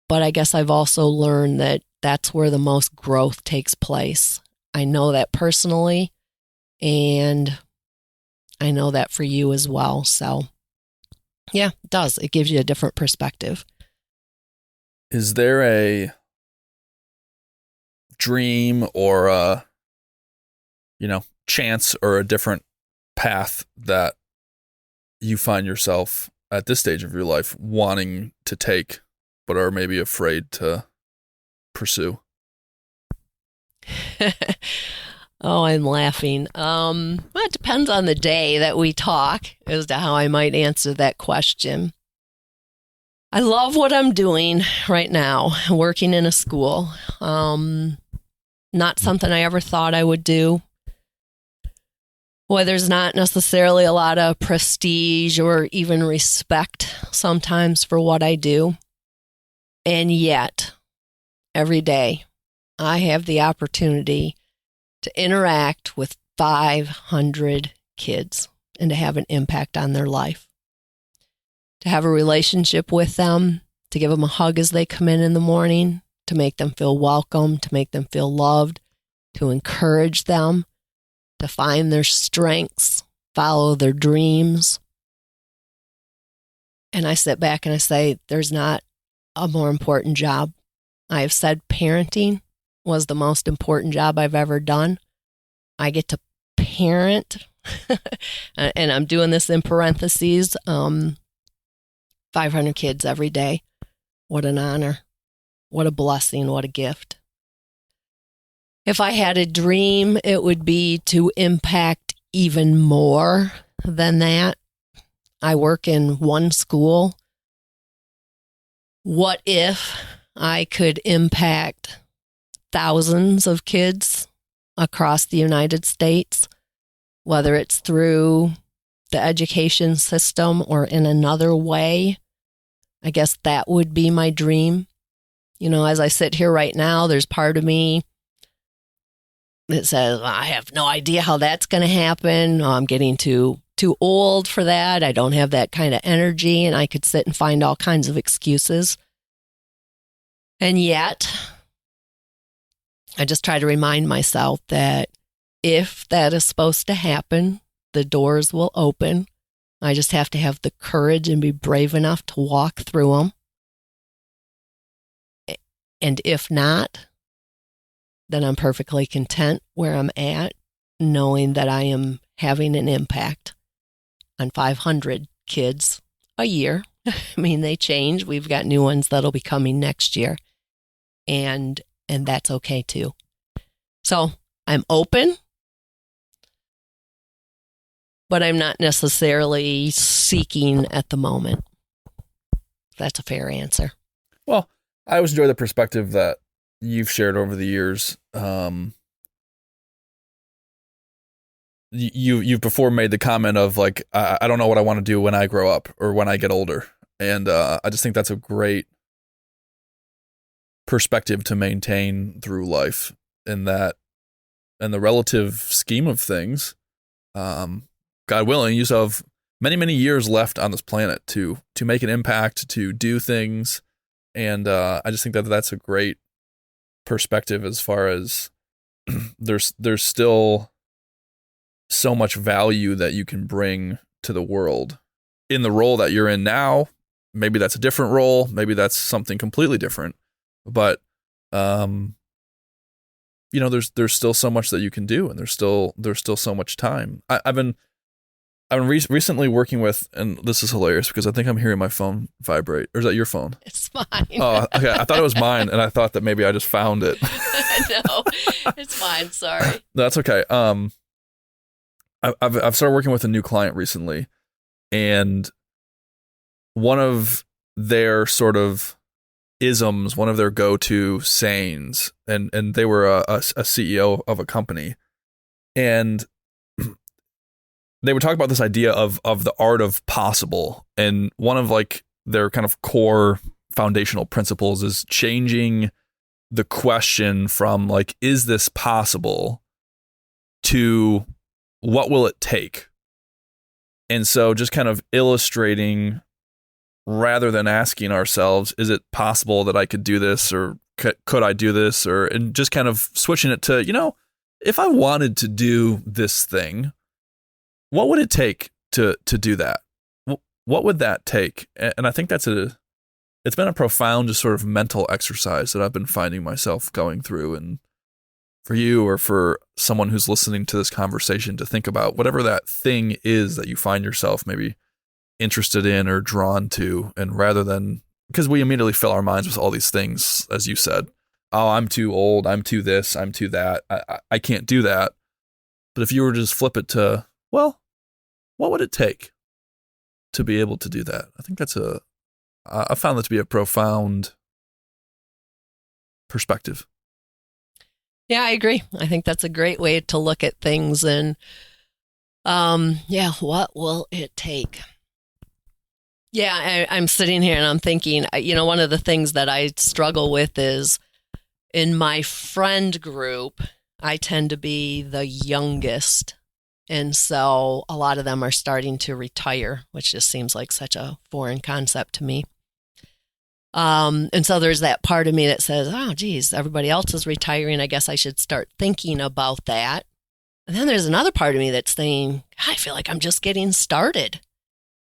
But I guess I've also learned that that's where the most growth takes place. I know that personally, and I know that for you as well. So, yeah, it does. It gives you a different perspective. Is there a dream or a, chance or a different path that you find yourself at this stage of your life wanting to take, but are maybe afraid to pursue? Oh, I'm laughing. Well, it depends on the day that we talk as to how I might answer that question. I love what I'm doing right now, working in a school. Not something I ever thought I would do. Well, there's not necessarily a lot of prestige or even respect sometimes for what I do. And yet, every day, I have the opportunity to interact with 500 kids and to have an impact on their life. To have a relationship with them, to give them a hug as they come in the morning, to make them feel welcome, to make them feel loved, to encourage them, to find their strengths, follow their dreams. And I sit back and I say, there's not a more important job. I have said parenting was the most important job I've ever done. I get to parent, and I'm doing this in parentheses, 500 kids every day. What an honor. What a blessing. What a gift. If I had a dream, it would be to impact even more than that. I work in one school. What if I could impact thousands of kids across the United States, whether it's through the education system or in another way? I guess that would be my dream. As I sit here right now, there's part of me that says, I have no idea how that's going to happen. I'm getting too old for that. I don't have that kind of energy, and I could sit and find all kinds of excuses. And yet, I just try to remind myself that if that is supposed to happen, the doors will open. I just have to have the courage and be brave enough to walk through them. And if not, then I'm perfectly content where I'm at, knowing that I am having an impact on 500 kids a year. I mean, they change. We've got new ones that'll be coming next year. And that's okay too. So I'm open, but I'm not necessarily seeking at the moment. That's a fair answer. Well, I always enjoy the perspective that you've shared over the years. You've before made the comment of like, I don't know what I want to do when I grow up or when I get older. And I just think that's a great perspective to maintain through life, in that, in the relative scheme of things, God willing, you still have many, many years left on this planet to make an impact, to do things. And I just think that that's a great perspective, as far as there's still so much value that you can bring to the world in the role that you're in now. Maybe that's a different role. Maybe that's something completely different. But there's still so much that you can do, and there's still so much time. I've been recently working with, and this is hilarious because I think I'm hearing my phone vibrate. Or is that your phone? It's mine. Oh, okay. I thought it was mine, and I thought that maybe I just found it. No, it's fine. Sorry. That's okay. I've started working with a new client recently, and one of their sort of isms, one of their go-to sayings, and they were a CEO of a company, and they would talk about this idea of the art of possible. And one of like their kind of core foundational principles is changing the question from like, is this possible, to what will it take? And so just kind of illustrating rather than asking ourselves, is it possible that I could do this, or could I do this, and just kind of switching it to, if I wanted to do this thing, what would it take to do that? What would that take? And I think it's been a profound just sort of mental exercise that I've been finding myself going through. And for you, or for someone who's listening to this conversation, to think about whatever that thing is that you find yourself maybe interested in or drawn to. And rather than, because we immediately fill our minds with all these things, as you said, oh, I'm too old, I'm too this, I'm too that, I can't do that. But if you were to just flip it to, well, what would it take to be able to do that? I think I found that to be a profound perspective. Yeah, I agree. I think that's a great way to look at things. And what will it take? Yeah, I'm sitting here and I'm thinking, one of the things that I struggle with is in my friend group, I tend to be the youngest. And so a lot of them are starting to retire, which just seems like such a foreign concept to me. And so there's that part of me that says, oh, geez, everybody else is retiring. I guess I should start thinking about that. And then there's another part of me that's saying, I feel like I'm just getting started.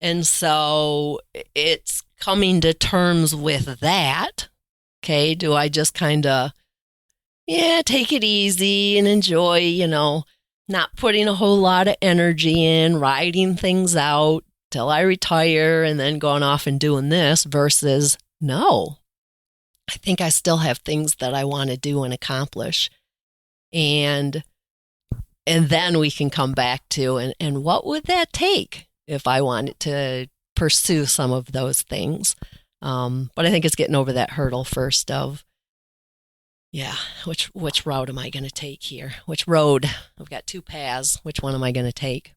And so it's coming to terms with that. Okay, do I just kind of, take it easy and enjoy, not putting a whole lot of energy in, riding things out till I retire and then going off and doing this, versus no, I think I still have things that I want to do and accomplish. And then we can come back to, and what would that take if I wanted to pursue some of those things? But I think it's getting over that hurdle first of, which route am I going to take here? Which road? I've got two paths. Which one am I going to take?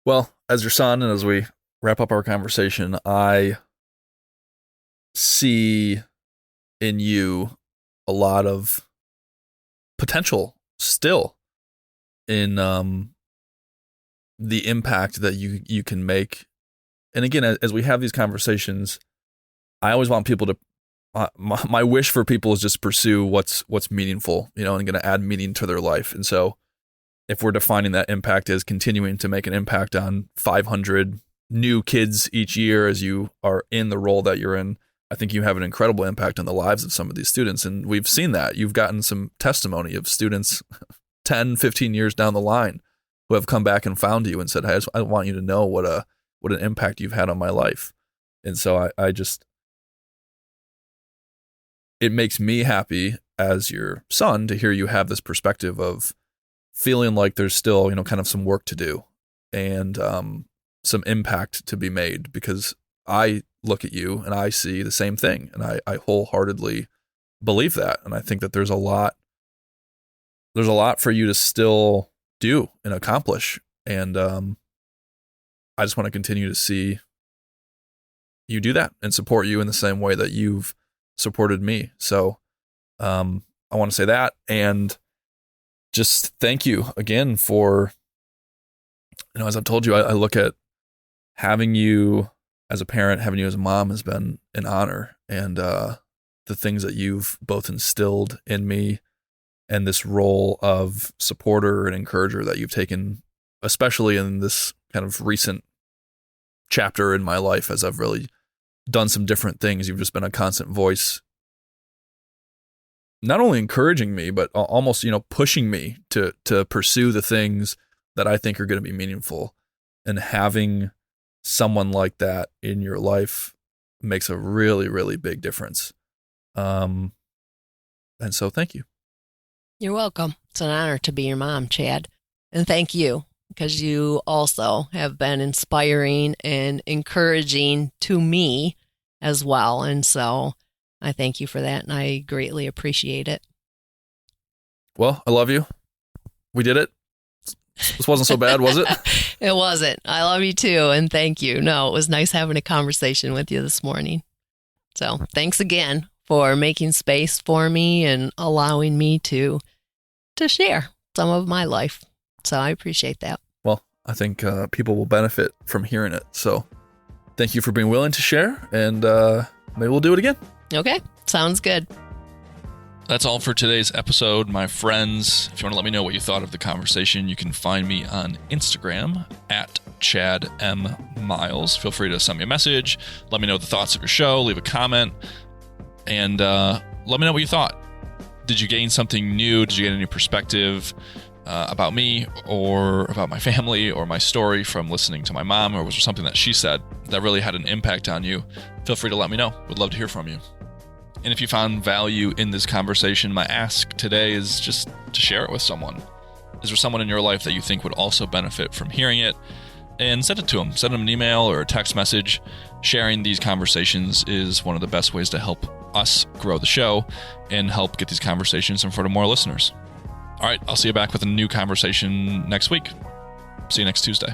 Well, as your son, and as we wrap up our conversation, I see in you a lot of potential still in the impact that you can make. And again, as we have these conversations, I always want people to, my wish for people is just pursue what's meaningful, and going to add meaning to their life. And so if we're defining that impact as continuing to make an impact on 500 new kids each year as you are in the role that you're in, I think you have an incredible impact on the lives of some of these students. And we've seen that. You've gotten some testimony of students 10, 15 years down the line who have come back and found you and said, hey, I want you to know what an impact you've had on my life. And so I just, it makes me happy as your son to hear you have this perspective of feeling like there's still, kind of some work to do and some impact to be made, because I look at you and I see the same thing. And I wholeheartedly believe that. And I think that there's a lot for you to still do and accomplish. And I just want to continue to see you do that and support you in the same way that you've supported me. So I want to say that, and just thank you again for, as I've told you, I look at having you as a parent, having you as a mom has been an honor. And the things that you've both instilled in me and this role of supporter and encourager that you've taken, especially in this kind of recent chapter in my life, as I've really done some different things. You've just been a constant voice, not only encouraging me, but almost, pushing me to pursue the things that I think are going to be meaningful. And having someone like that in your life makes a really, really big difference. And so thank you. You're welcome. It's an honor to be your mom, Chad. And thank you, because you also have been inspiring and encouraging to me as well. And so I thank you for that, and I greatly appreciate it. Well, I love you. We did it. This wasn't so bad, was it? It wasn't. I love you too, and thank you. No, it was nice having a conversation with you this morning. So thanks again for making space for me and allowing me to share some of my life. So I appreciate that. Well, I think people will benefit from hearing it. So thank you for being willing to share, and maybe we'll do it again. Okay, sounds good. That's all for today's episode, my friends. If you want to let me know what you thought of the conversation, you can find me on Instagram at Chad M. Miles. Feel free to send me a message. Let me know the thoughts of your show. Leave a comment. And let me know what you thought. Did you gain something new? Did you get any perspective about me or about my family or my story from listening to my mom? Or was there something that she said that really had an impact on you? Feel free to let me know. Would love to hear from you. And if you found value in this conversation, my ask today is just to share it with someone. Is there someone in your life that you think would also benefit from hearing it? And send it to them. Send them an email or a text message. Sharing these conversations is one of the best ways to help us grow the show and help get these conversations in front of more listeners. All right, I'll see you back with a new conversation next week. See you next Tuesday.